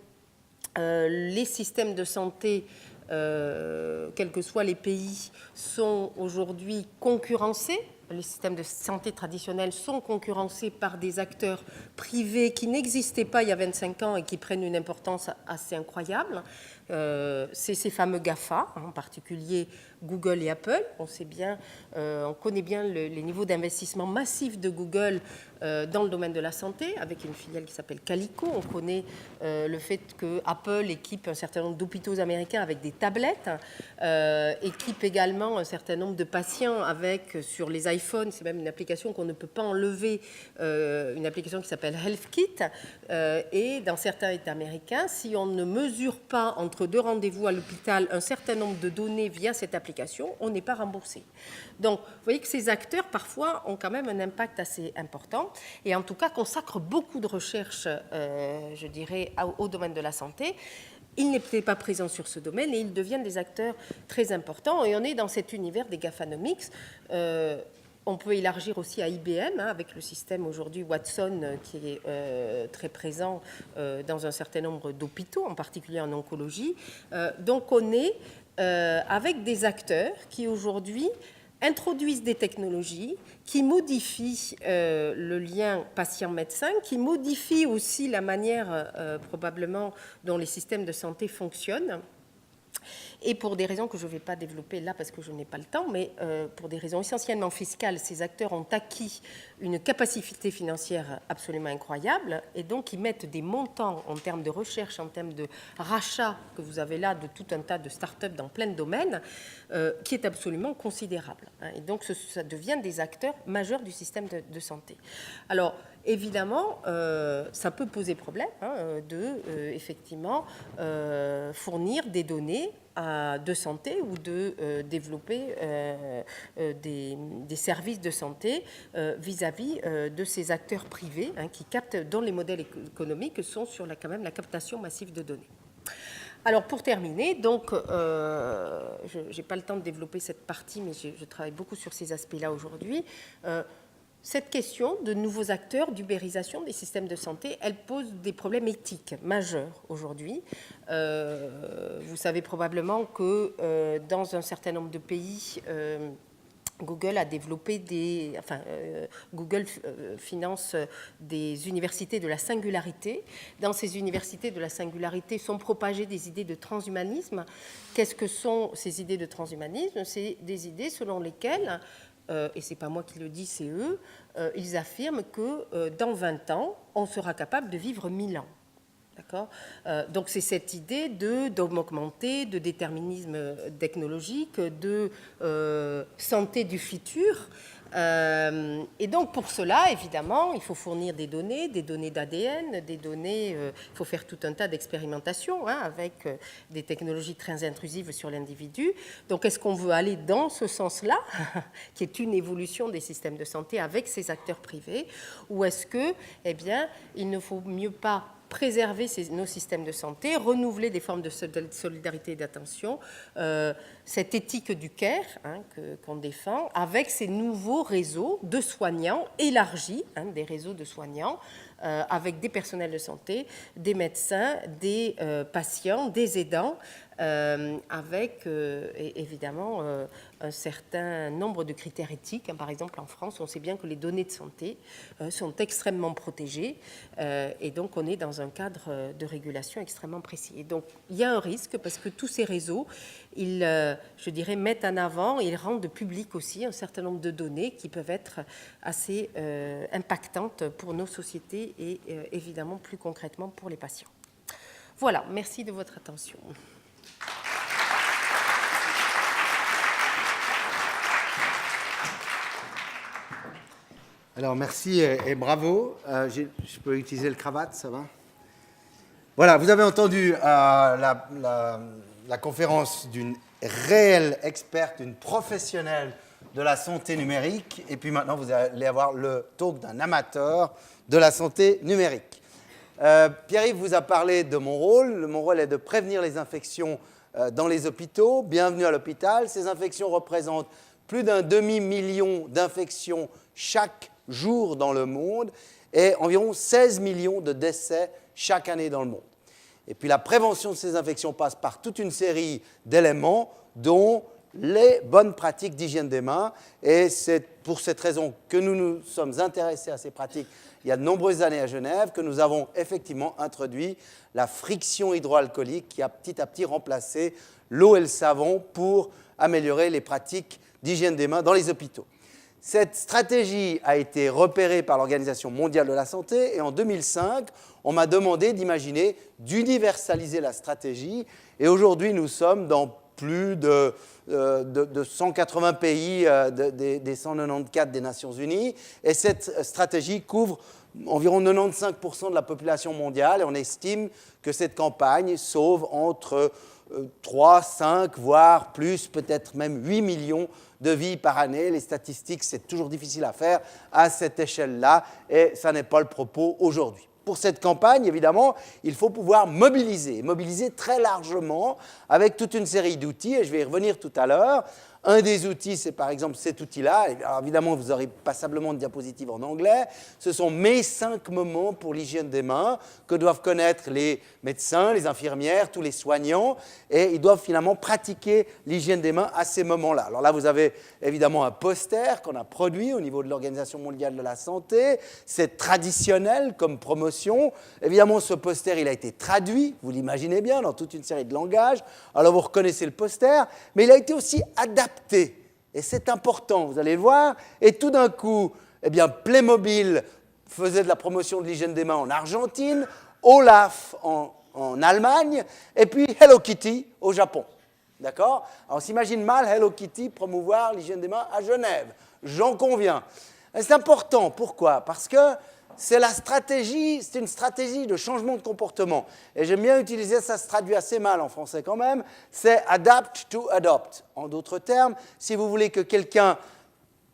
les systèmes de santé, quels que soient les pays, sont aujourd'hui concurrencés. Les systèmes de santé traditionnels sont concurrencés par des acteurs privés qui n'existaient pas il y a 25 ans et qui prennent une importance assez incroyable. C'est ces fameux GAFA, en particulier Google et Apple. On connaît bien les niveaux d'investissement massifs de Google dans le domaine de la santé, avec une filiale qui s'appelle Calico. On connaît le fait que Apple équipe un certain nombre d'hôpitaux américains avec des tablettes, équipe également un certain nombre de patients avec, sur les iPhones, c'est même une application qu'on ne peut pas enlever, une application qui s'appelle HealthKit, et dans certains États américains, si on ne mesure pas entre deux rendez-vous à l'hôpital un certain nombre de données via cette application, on n'est pas remboursé. Donc, vous voyez que ces acteurs, parfois, ont quand même un impact assez important et en tout cas consacrent beaucoup de recherches, je dirais, au domaine de la santé. Ils n'étaient pas présents sur ce domaine et ils deviennent des acteurs très importants. Et on est dans cet univers des GAFAnomics. On peut élargir aussi à IBM, avec le système aujourd'hui Watson qui est très présent dans un certain nombre d'hôpitaux, en particulier en oncologie. Donc on est avec des acteurs qui aujourd'hui introduisent des technologies qui modifient le lien patient-médecin, qui modifient aussi la manière probablement dont les systèmes de santé fonctionnent. Et pour des raisons que je ne vais pas développer là parce que je n'ai pas le temps, mais pour des raisons essentiellement fiscales, ces acteurs ont acquis une capacité financière absolument incroyable et donc ils mettent des montants en termes de recherche, en termes de rachat que vous avez là de tout un tas de start-up dans plein de domaines, qui est absolument considérable. Et donc ça devient des acteurs majeurs du système de santé. Alors, évidemment, ça peut poser problème de, effectivement, fournir des données de santé ou de développer des services de santé vis-à-vis de ces acteurs privés qui captent, dont les modèles économiques sont sur quand même la captation massive de données. Alors pour terminer, donc, je n'ai pas le temps de développer cette partie, mais je travaille beaucoup sur ces aspects-là aujourd'hui. Cette question de nouveaux acteurs, d'ubérisation des systèmes de santé, elle pose des problèmes éthiques majeurs aujourd'hui. Vous savez probablement que dans un certain nombre de pays, Google a développé Google finance des universités de la singularité. Dans ces universités de la singularité sont propagées des idées de transhumanisme. Qu'est-ce que sont ces idées de transhumanisme? C'est des idées selon lesquelles, et ce n'est pas moi qui le dis, c'est eux, ils affirment que dans 20 ans, on sera capable de vivre 1000 ans. D'accord ? Donc c'est cette idée d'augmenter, de déterminisme technologique, de santé du futur. Et donc pour cela, évidemment, il faut fournir des données d'ADN, des données, il faut faire tout un tas d'expérimentations avec des technologies très intrusives sur l'individu. Donc est-ce qu'on veut aller dans ce sens-là, qui est une évolution des systèmes de santé avec ces acteurs privés, ou est-ce que, eh bien, il ne faut mieux pas préserver nos systèmes de santé, renouveler des formes de solidarité et d'attention, cette éthique du care qu'on défend, avec ces nouveaux réseaux de soignants élargis, des réseaux de soignants, avec des personnels de santé, des médecins, des patients, des aidants, avec évidemment un certain nombre de critères éthiques. Par exemple, en France, on sait bien que les données de santé sont extrêmement protégées et donc on est dans un cadre de régulation extrêmement précis. Et donc, il y a un risque parce que tous ces réseaux, ils, je dirais, mettent en avant et ils rendent public aussi un certain nombre de données qui peuvent être assez impactantes pour nos sociétés et évidemment plus concrètement pour les patients. Voilà, merci de votre attention. Alors, merci et bravo. Je peux utiliser le cravate, ça va? Voilà, vous avez entendu la conférence d'une réelle experte, une professionnelle de la santé numérique. Et puis maintenant, vous allez avoir le talk d'un amateur de la santé numérique. Pierre-Yves vous a parlé de mon rôle. Mon rôle est de prévenir les infections dans les hôpitaux. Bienvenue à l'hôpital. Ces infections représentent plus d'un demi-million d'infections chaque jour dans le monde et environ 16 millions de décès chaque année dans le monde. Et puis la prévention de ces infections passe par toute une série d'éléments dont les bonnes pratiques d'hygiène des mains. Et c'est pour cette raison que nous nous sommes intéressés à ces pratiques il y a de nombreuses années à Genève, que nous avons effectivement introduit la friction hydroalcoolique qui a petit à petit remplacé l'eau et le savon pour améliorer les pratiques d'hygiène des mains dans les hôpitaux. Cette stratégie a été repérée par l'Organisation mondiale de la santé et en 2005, on m'a demandé d'imaginer, d'universaliser la stratégie. Et aujourd'hui, nous sommes dans plus de 180 pays des 194 des Nations Unies. Et cette stratégie couvre environ 95% de la population mondiale. Et on estime que cette campagne sauve entre 3, 5, voire plus, peut-être même 8 millions de vies par année. Les statistiques, c'est toujours difficile à faire à cette échelle-là et ça n'est pas le propos aujourd'hui. Pour cette campagne, évidemment, il faut pouvoir mobiliser très largement avec toute une série d'outils et je vais y revenir tout à l'heure. Un des outils, c'est par exemple cet outil-là. Alors, évidemment, vous aurez passablement de diapositives en anglais. Ce sont mes 5 moments pour l'hygiène des mains que doivent connaître les médecins, les infirmières, tous les soignants. Et ils doivent finalement pratiquer l'hygiène des mains à ces moments-là. Alors là, vous avez évidemment un poster qu'on a produit au niveau de l'Organisation mondiale de la santé. C'est traditionnel comme promotion. Évidemment, ce poster, il a été traduit, vous l'imaginez bien, dans toute une série de langages. Alors, vous reconnaissez le poster, mais il a été aussi adapté. Et c'est important, vous allez le voir. Et tout d'un coup, eh bien, Playmobil faisait de la promotion de l'hygiène des mains en Argentine, Olaf en Allemagne, et puis Hello Kitty au Japon. D'accord? Alors, on s'imagine mal Hello Kitty promouvoir l'hygiène des mains à Genève. J'en conviens. Et c'est important. Pourquoi? Parce que c'est une stratégie de changement de comportement. Et j'aime bien utiliser, ça se traduit assez mal en français quand même, c'est adapt to adopt. En d'autres termes, si vous voulez que quelqu'un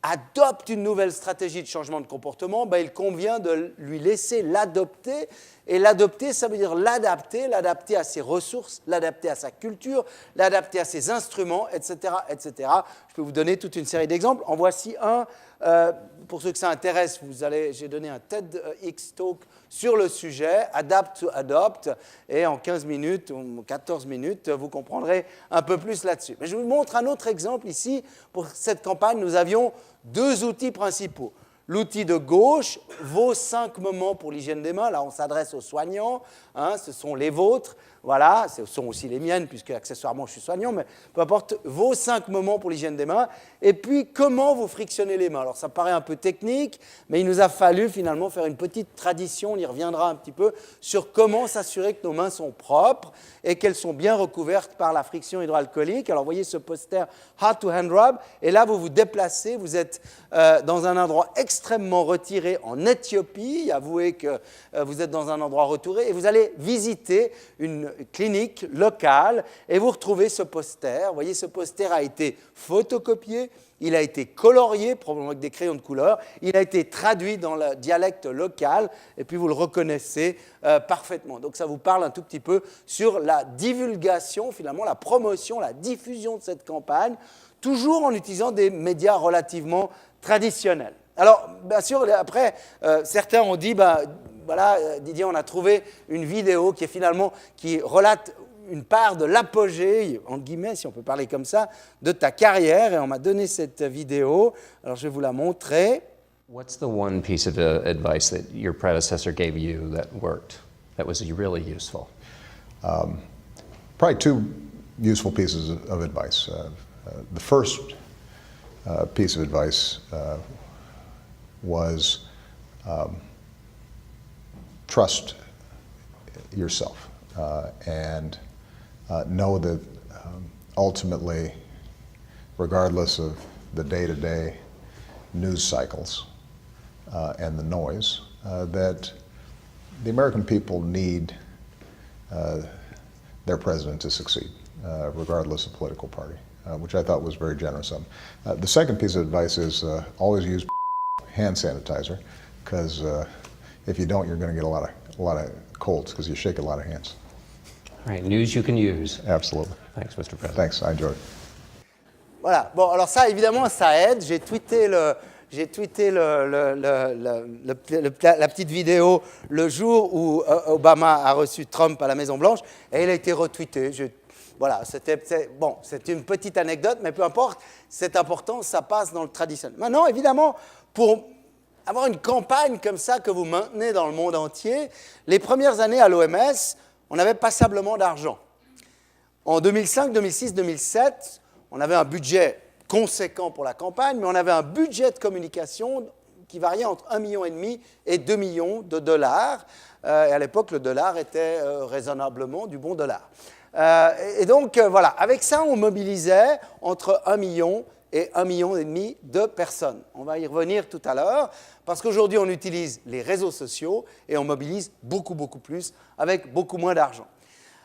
adopte une nouvelle stratégie de changement de comportement, ben, il convient de lui laisser l'adopter. Et l'adopter, ça veut dire l'adapter à ses ressources, l'adapter à sa culture, l'adapter à ses instruments, etc., etc. Je peux vous donner toute une série d'exemples. En voici un. Pour ceux que ça intéresse, j'ai donné un TEDx Talk sur le sujet, Adapt to Adopt, et en 15 minutes ou 14 minutes, vous comprendrez un peu plus là-dessus. Mais je vous montre un autre exemple ici. Pour cette campagne, nous avions 2 outils principaux. L'outil de gauche, vos 5 moments pour l'hygiène des mains. Là, on s'adresse aux soignants, hein, ce sont les vôtres. Voilà, ce sont aussi les miennes, puisque accessoirement je suis soignant, mais peu importe, vos 5 moments pour l'hygiène des mains. Et puis, comment vous frictionnez les mains. Alors, ça paraît un peu technique, mais il nous a fallu finalement faire une petite tradition, on y reviendra un petit peu, sur comment s'assurer que nos mains sont propres et qu'elles sont bien recouvertes par la friction hydroalcoolique. Alors, vous voyez ce poster How to Hand Rub, et là, vous vous déplacez, vous êtes dans un endroit extrêmement retiré en Éthiopie. Avouez que vous êtes dans un endroit retiré, et vous allez visiter une clinique locale et vous retrouvez ce poster. Vous voyez, ce poster a été photocopié, il a été colorié, probablement avec des crayons de couleur, il a été traduit dans le dialecte local et puis vous le reconnaissez parfaitement. Donc ça vous parle un tout petit peu sur la divulgation, finalement la promotion, la diffusion de cette campagne, toujours en utilisant des médias relativement traditionnels. Alors, bien sûr, après, certains ont dit, voilà, Didier, on a trouvé une vidéo qui relate une part de l'apogée, entre guillemets, si on peut parler comme ça, de ta carrière, et on m'a donné cette vidéo. Alors, je vais vous la montrer. What's the one piece of advice that your predecessor gave you that worked, that was really useful? Probably 2 useful pieces of advice. The first piece of advice was trust yourself and know that ultimately, regardless of the day-to-day news cycles and the noise, that the American people need their president to succeed, regardless of political party, which I thought was very generous of them. The second piece of advice is always use hand sanitizer, because if you don't, you're going to get a lot of colds because you shake a lot of hands. All right, news you can use. Absolutely. Thanks, Mr. President. Thanks, I enjoyed it. Voilà. Bon, alors ça, évidemment, ça aide. J'ai tweeté la petite vidéo le jour où Obama a reçu Trump à la Maison-Blanche, et elle a été retweetée. Voilà, c'est une petite anecdote, mais peu importe, c'est important, ça passe dans le traditionnel. Maintenant, évidemment, pour avoir une campagne comme ça que vous maintenez dans le monde entier, les premières années à l'OMS, on avait passablement d'argent. En 2005, 2006, 2007, on avait un budget conséquent pour la campagne, mais on avait un budget de communication qui variait entre 1,5 million et 2 millions de dollars. Et à l'époque, le dollar était raisonnablement du bon dollar. Et donc, voilà, avec ça, on mobilisait entre 1 million et 1,5 million de personnes. On va y revenir tout à l'heure, parce qu'aujourd'hui, on utilise les réseaux sociaux et on mobilise beaucoup, beaucoup plus, avec beaucoup moins d'argent.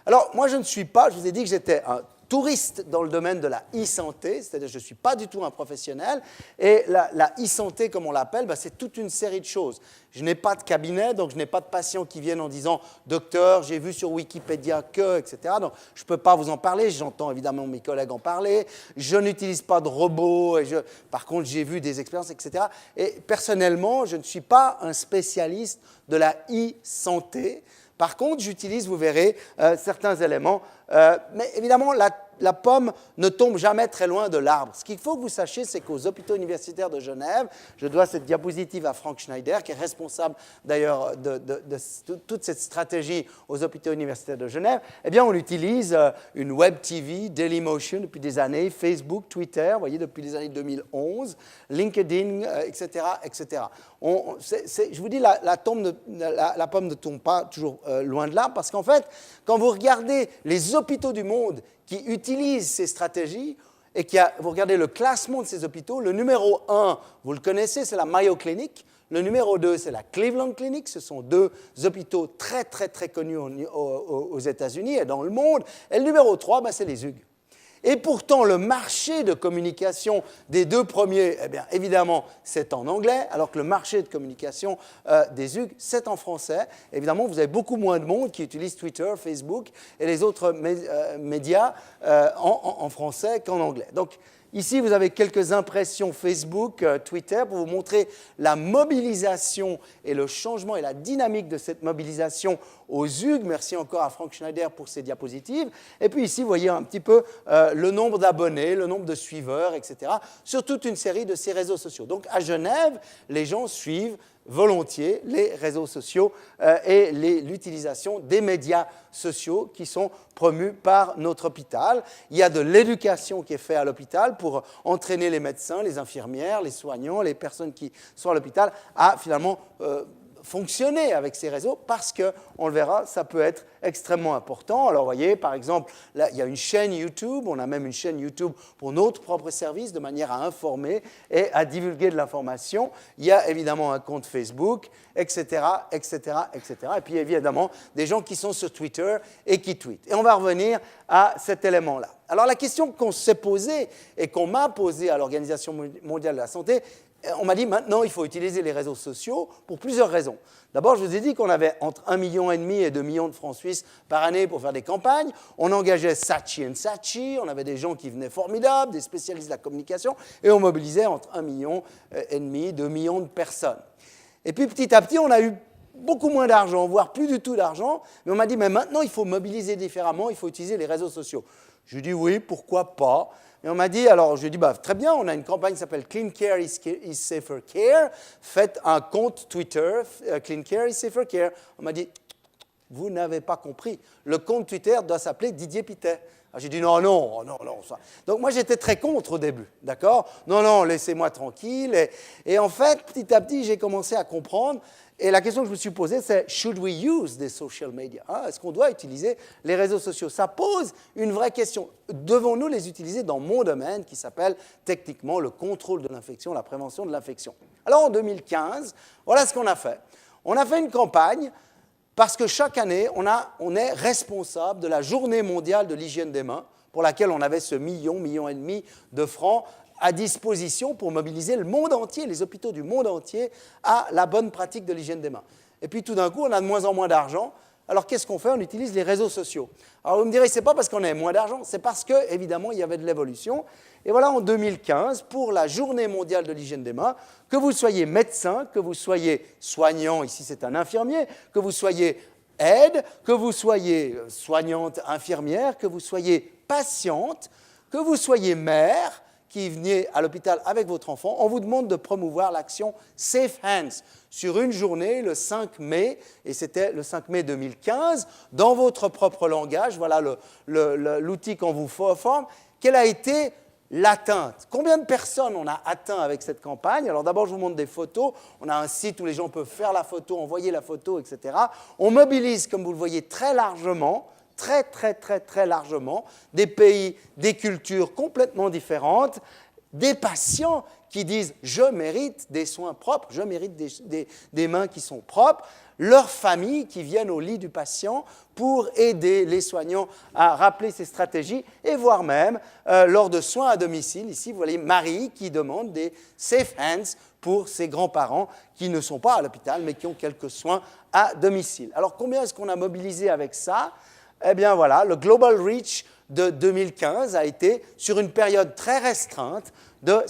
Alors, moi, je vous ai dit que j'étais un touriste dans le domaine de la e-santé, c'est-à-dire que je ne suis pas du tout un professionnel, et la e-santé, comme on l'appelle, c'est toute une série de choses. Je n'ai pas de cabinet, donc je n'ai pas de patients qui viennent en disant « Docteur, j'ai vu sur Wikipédia que… » etc. Donc, je ne peux pas vous en parler, j'entends évidemment mes collègues en parler, je n'utilise pas de robots, par contre, j'ai vu des expériences, etc. Et personnellement, je ne suis pas un spécialiste de la e-santé. Par contre, j'utilise, vous verrez, certains éléments. Mais évidemment, la pomme ne tombe jamais très loin de l'arbre. Ce qu'il faut que vous sachiez, c'est qu'aux hôpitaux universitaires de Genève, je dois cette diapositive à Frank Schneider, qui est responsable d'ailleurs de toute cette stratégie aux hôpitaux universitaires de Genève, eh bien, on utilise une Web TV, Dailymotion depuis des années, Facebook, Twitter, vous voyez, depuis les années 2011, LinkedIn, etc., etc. Je vous dis, la pomme ne tombe pas toujours loin de l'arbre, parce qu'en fait, quand vous regardez les hôpitaux du monde qui utilisent ces stratégies, et vous regardez le classement de ces hôpitaux, le numéro 1, vous le connaissez, c'est la Mayo Clinic, le numéro 2, c'est la Cleveland Clinic, ce sont 2 hôpitaux très, très, très connus aux États-Unis et dans le monde, et le numéro 3, c'est les Hugues. Et pourtant, le marché de communication des deux premiers, eh bien, évidemment, c'est en anglais, alors que le marché de communication des UG, c'est en français. Évidemment, vous avez beaucoup moins de monde qui utilise Twitter, Facebook et les autres médias en français qu'en anglais. Donc, ici, vous avez quelques impressions Facebook, Twitter, pour vous montrer la mobilisation et le changement et la dynamique de cette mobilisation aux UG. Merci encore à Frank Schneider pour ces diapositives. Et puis ici, vous voyez un petit peu le nombre d'abonnés, le nombre de suiveurs, etc., sur toute une série de ces réseaux sociaux. Donc, à Genève, les gens suivent volontiers les réseaux sociaux et l'utilisation des médias sociaux qui sont promus par notre hôpital. Il y a de l'éducation qui est faite à l'hôpital pour entraîner les médecins, les infirmières, les soignants, les personnes qui sont à l'hôpital à finalement fonctionner avec ces réseaux parce que, on le verra, ça peut être extrêmement important. Alors, vous voyez, par exemple, là, il y a une chaîne YouTube, on a même une chaîne YouTube pour notre propre service de manière à informer et à divulguer de l'information. Il y a évidemment un compte Facebook, etc., etc., etc. Et puis, évidemment, des gens qui sont sur Twitter et qui tweetent. Et on va revenir à cet élément-là. Alors, la question qu'on s'est posée et qu'on m'a posée à l'Organisation mondiale de la santé, on m'a dit maintenant il faut utiliser les réseaux sociaux pour plusieurs raisons. D'abord, je vous ai dit qu'on avait entre 1,5 million et 2 millions de francs suisses par année pour faire des campagnes. On engageait Saatchi & Saatchi, on avait des gens qui venaient formidables, des spécialistes de la communication, et on mobilisait entre 1,5 million et 2 millions de personnes. Et puis petit à petit, on a eu beaucoup moins d'argent, voire plus du tout d'argent, mais on m'a dit mais maintenant il faut mobiliser différemment, il faut utiliser les réseaux sociaux. Je lui ai dit oui, pourquoi pas. Et on m'a dit, alors je lui ai dit, bah, très bien, on a une campagne qui s'appelle Clean Care is Safer Care. Faites un compte Twitter, Clean Care is Safer Care. On m'a dit, vous n'avez pas compris. Le compte Twitter doit s'appeler Didier Pittet. J'ai dit non. Ça. Donc moi j'étais très contre au début, d'accord ? Non, laissez-moi tranquille. Et en fait, petit à petit, j'ai commencé à comprendre. Et la question que je me suis posée, c'est « Should we use the social media » Est-ce qu'on doit utiliser les réseaux sociaux ? Ça pose une vraie question. Devons-nous les utiliser dans mon domaine qui s'appelle techniquement le contrôle de l'infection, la prévention de l'infection ? Alors en 2015, voilà ce qu'on a fait. On a fait une campagne parce que chaque année, on est responsable de la Journée mondiale de l'hygiène des mains pour laquelle on avait ce million et demi de francs à disposition pour mobiliser le monde entier, les hôpitaux du monde entier, à la bonne pratique de l'hygiène des mains. Et puis tout d'un coup, on a de moins en moins d'argent. Alors qu'est-ce qu'on fait ? On utilise les réseaux sociaux. Alors vous me direz, ce n'est pas parce qu'on a moins d'argent, c'est parce qu'évidemment, il y avait de l'évolution. Et voilà, en 2015, pour la Journée mondiale de l'hygiène des mains, que vous soyez médecin, que vous soyez soignant, ici c'est un infirmier, que vous soyez aide, que vous soyez soignante infirmière, que vous soyez patiente, que vous soyez mère, qui veniez à l'hôpital avec votre enfant, on vous demande de promouvoir l'action Safe Hands sur une journée, le 5 mai, et c'était le 5 mai 2015, dans votre propre langage, voilà l'outil qu'on vous forme. Quelle a été l'atteinte ? Combien de personnes on a atteint avec cette campagne ? Alors d'abord, je vous montre des photos. On a un site où les gens peuvent faire la photo, envoyer la photo, etc. On mobilise, comme vous le voyez, très largement, très largement, des pays, des cultures complètement différentes, des patients qui disent « je mérite des soins propres, je mérite des mains qui sont propres », leurs familles qui viennent au lit du patient pour aider les soignants à rappeler ces stratégies et voire même lors de soins à domicile. Ici, vous voyez Marie qui demande des safe hands pour ses grands-parents qui ne sont pas à l'hôpital mais qui ont quelques soins à domicile. Alors, combien est-ce qu'on a mobilisé avec ça ? Eh bien voilà, le Global Reach de 2015 a été, sur une période très restreinte, de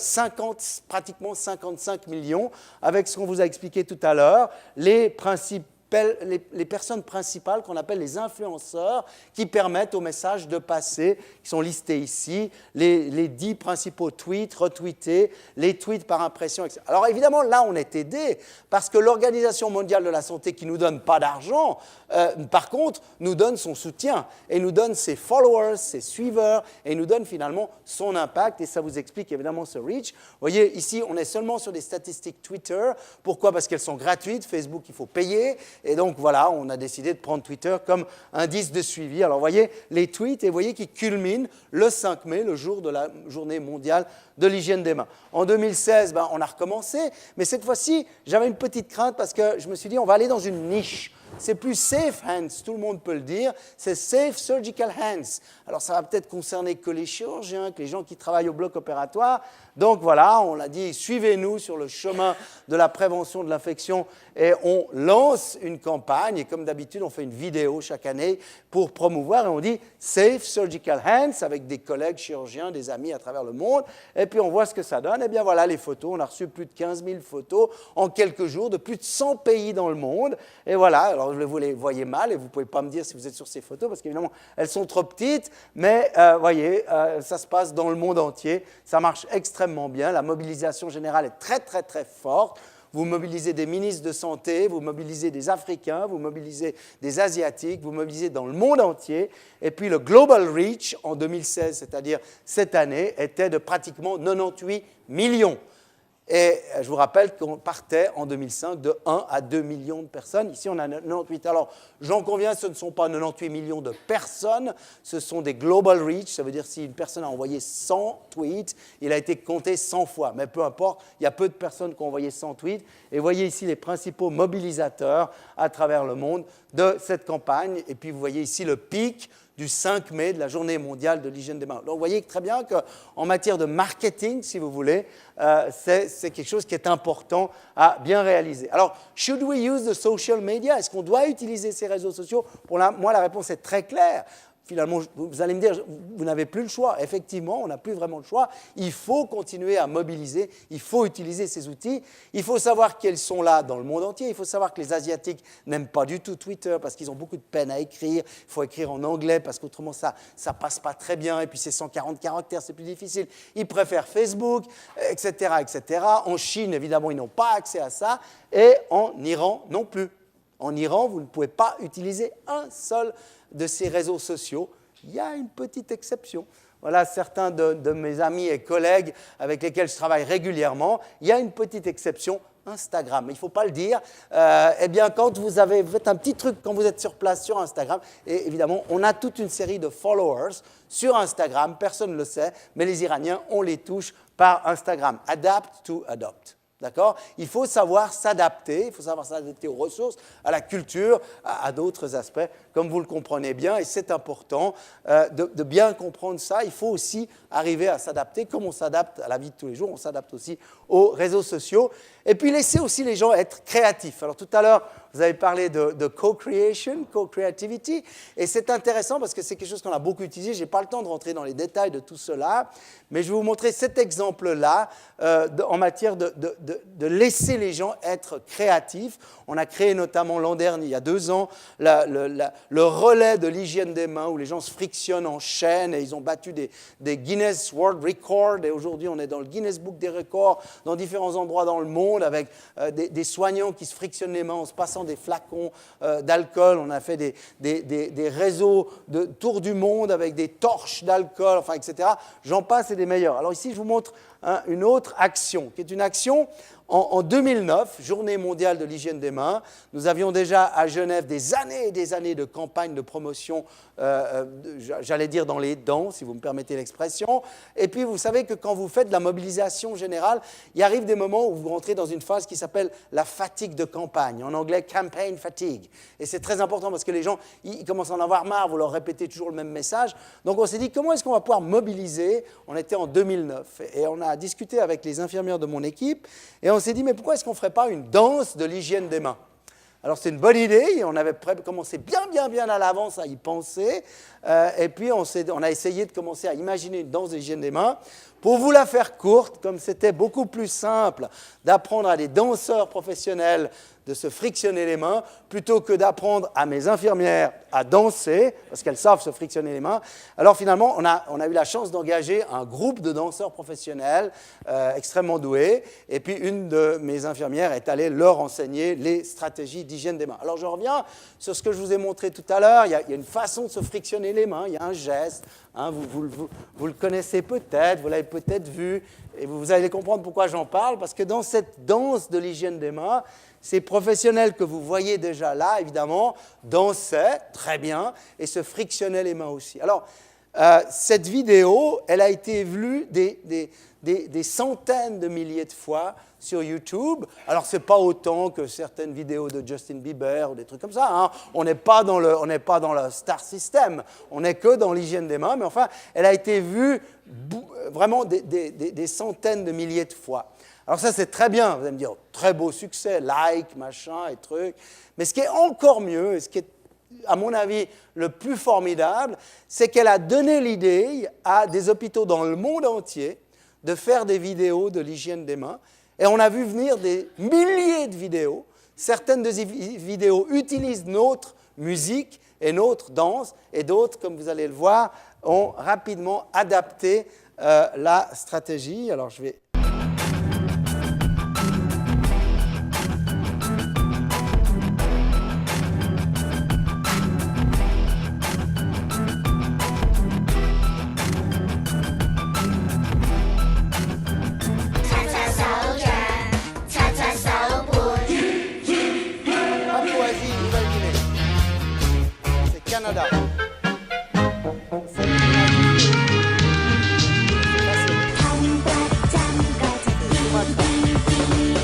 pratiquement 55 millions, avec ce qu'on vous a expliqué tout à l'heure, les personnes principales qu'on appelle les influenceurs qui permettent au message de passer, qui sont listés ici, les 10 principaux tweets, retweetés, les tweets par impression, etc. Alors évidemment, là, on est aidé parce que l'Organisation mondiale de la santé qui ne nous donne pas d'argent, par contre, nous donne son soutien et nous donne ses followers, ses suiveurs et nous donne finalement son impact et ça vous explique évidemment ce reach. Vous voyez, ici, on est seulement sur des statistiques Twitter. Pourquoi ? Parce qu'elles sont gratuites. Facebook, il faut payer. Et donc, voilà, on a décidé de prendre Twitter comme indice de suivi. Alors, vous voyez les tweets et vous voyez qu'ils culminent le 5 mai, le jour de la journée mondiale de l'hygiène des mains. En 2016, on a recommencé, mais cette fois-ci, j'avais une petite crainte parce que je me suis dit, on va aller dans une niche. C'est plus safe hands, tout le monde peut le dire, c'est safe surgical hands. Alors ça va peut-être concerner que les chirurgiens, que les gens qui travaillent au bloc opératoire. Donc voilà, on l'a dit, suivez-nous sur le chemin de la prévention de l'infection et on lance une campagne. Et comme d'habitude, on fait une vidéo chaque année pour promouvoir et on dit safe surgical hands avec des collègues chirurgiens, des amis à travers le monde. Et puis on voit ce que ça donne. Et bien voilà les photos. On a reçu plus de 15 000 photos en quelques jours de plus de 100 pays dans le monde. Et voilà, alors vous les voyez mal et vous ne pouvez pas me dire si vous êtes sur ces photos parce qu'évidemment, elles sont trop petites. Mais voyez, ça se passe dans le monde entier. Ça marche extrêmement bien. La mobilisation générale est très, très, très forte. Vous mobilisez des ministres de santé, vous mobilisez des Africains, vous mobilisez des Asiatiques, vous mobilisez dans le monde entier. Et puis le Global Reach en 2016, c'est-à-dire cette année, était de pratiquement 98 millions. Et je vous rappelle qu'on partait en 2005 de 1 à 2 millions de personnes. Ici, on a 98. Alors, j'en conviens, ce ne sont pas 98 millions de personnes, ce sont des global reach. Ça veut dire si une personne a envoyé 100 tweets, il a été compté 100 fois. Mais peu importe, il y a peu de personnes qui ont envoyé 100 tweets. Et vous voyez ici les principaux mobilisateurs à travers le monde de cette campagne. Et puis, vous voyez ici le pic du 5 mai, de la journée mondiale de l'hygiène des mains. Donc, vous voyez très bien qu'en matière de marketing, si vous voulez, c'est quelque chose qui est important à bien réaliser. Alors, should we use the social media? Est-ce qu'on doit utiliser ces réseaux sociaux? Moi, la réponse est très claire. Finalement, vous allez me dire, vous n'avez plus le choix. Effectivement, on n'a plus vraiment le choix. Il faut continuer à mobiliser, il faut utiliser ces outils. Il faut savoir qu'ils sont là dans le monde entier. Il faut savoir que les Asiatiques n'aiment pas du tout Twitter parce qu'ils ont beaucoup de peine à écrire. Il faut écrire en anglais parce qu'autrement, ça ne passe pas très bien. Et puis, c'est 140 caractères, c'est plus difficile. Ils préfèrent Facebook, etc., etc. En Chine, évidemment, ils n'ont pas accès à ça. Et en Iran, non plus. En Iran, vous ne pouvez pas utiliser un seul de ces réseaux sociaux. Il y a une petite exception. Voilà certains de mes amis et collègues avec lesquels je travaille régulièrement. Il y a une petite exception, Instagram. Il ne faut pas le dire. Eh bien, quand vous faites un petit truc, quand vous êtes sur place sur Instagram, et évidemment, on a toute une série de followers sur Instagram. Personne ne le sait, mais les Iraniens, on les touche par Instagram. Adapt to adopt. D'accord? Il faut savoir s'adapter, il faut savoir s'adapter aux ressources, à la culture, à d'autres aspects, comme vous le comprenez bien, et c'est important de bien comprendre ça. Il faut aussi arriver à s'adapter, comme on s'adapte à la vie de tous les jours, on s'adapte aussi aux réseaux sociaux, et puis laisser aussi les gens être créatifs. Alors tout à l'heure, vous avez parlé de co-creation, co-creativity, et c'est intéressant parce que c'est quelque chose qu'on a beaucoup utilisé. Je n'ai pas le temps de rentrer dans les détails de tout cela, mais je vais vous montrer cet exemple-là en matière de laisser les gens être créatifs. On a créé notamment l'an dernier, il y a 2 ans, le relais de l'hygiène des mains où les gens se frictionnent en chaîne et ils ont battu des Guinness World Records. Et aujourd'hui, on est dans le Guinness Book des records dans différents endroits dans le monde avec des soignants qui se frictionnent les mains en se passant des flacons d'alcool. On a fait des réseaux de tour du monde avec des torches d'alcool, enfin, etc. J'en passe et des meilleurs. Alors ici, je vous montre une autre action, qui est une action en 2009, Journée mondiale de l'hygiène des mains. Nous avions déjà à Genève des années et des années de campagnes de promotion, j'allais dire dans les dents, si vous me permettez l'expression. Et puis, vous savez que quand vous faites de la mobilisation générale, il arrive des moments où vous rentrez dans une phase qui s'appelle la fatigue de campagne, en anglais campaign fatigue. Et c'est très important parce que les gens, ils commencent à en avoir marre, vous leur répétez toujours le même message. Donc, on s'est dit, comment est-ce qu'on va pouvoir mobiliser? On était en 2009 et on a discuté avec les infirmières de mon équipe et on s'est dit, mais pourquoi est-ce qu'on ne ferait pas une danse de l'hygiène des mains? Alors, c'est une bonne idée, et on avait commencé bien à l'avance à y penser, et puis on a essayé de commencer à imaginer une danse de l'hygiène des mains. Pour vous la faire courte, comme c'était beaucoup plus simple d'apprendre à des danseurs professionnels de se frictionner les mains, plutôt que d'apprendre à mes infirmières à danser, parce qu'elles savent se frictionner les mains. Alors finalement, on a eu la chance d'engager un groupe de danseurs professionnels extrêmement doués, et puis une de mes infirmières est allée leur enseigner les stratégies d'hygiène des mains. Alors je reviens sur ce que je vous ai montré tout à l'heure. Il y a une façon de se frictionner les mains, il y a un geste, hein, vous le connaissez peut-être, vous l'avez peut-être vu, et vous allez comprendre pourquoi j'en parle, parce que dans cette danse de l'hygiène des mains, ces professionnels que vous voyez déjà là, évidemment, dansaient très bien et se frictionnaient les mains aussi. Alors, cette vidéo, elle a été vue des centaines de milliers de fois sur YouTube. Alors, ce n'est pas autant que certaines vidéos de Justin Bieber ou des trucs comme ça. Hein. On n'est pas dans le star system. On n'est que dans l'hygiène des mains. Mais enfin, elle a été vue vraiment des centaines de milliers de fois. Alors ça, c'est très bien. Vous allez me dire, très beau succès, like, machin et trucs. Mais ce qui est encore mieux, et ce qui est, à mon avis, le plus formidable, c'est qu'elle a donné l'idée à des hôpitaux dans le monde entier de faire des vidéos de l'hygiène des mains. Et on a vu venir des milliers de vidéos. Certaines de ces vidéos utilisent notre musique et notre danse, et d'autres, comme vous allez le voir, ont rapidement adapté la stratégie. Alors, je vais... Canada.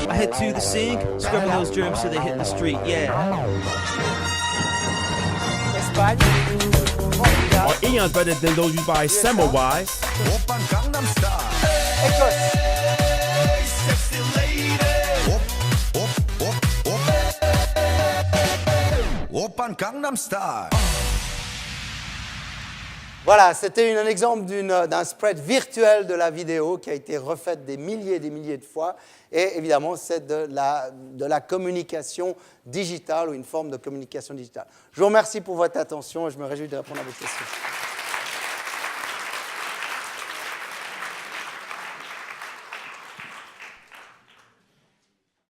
I head to the sink, scrubbing those germs so they hit the street, yeah. Espagne. Are eons better than those used by Semmelweis. Écosse. Voilà, c'était un exemple d'un spread virtuel de la vidéo qui a été refaite des milliers et des milliers de fois. Et évidemment, c'est de la communication digitale ou une forme de communication digitale. Je vous remercie pour votre attention et je me réjouis de répondre à vos questions.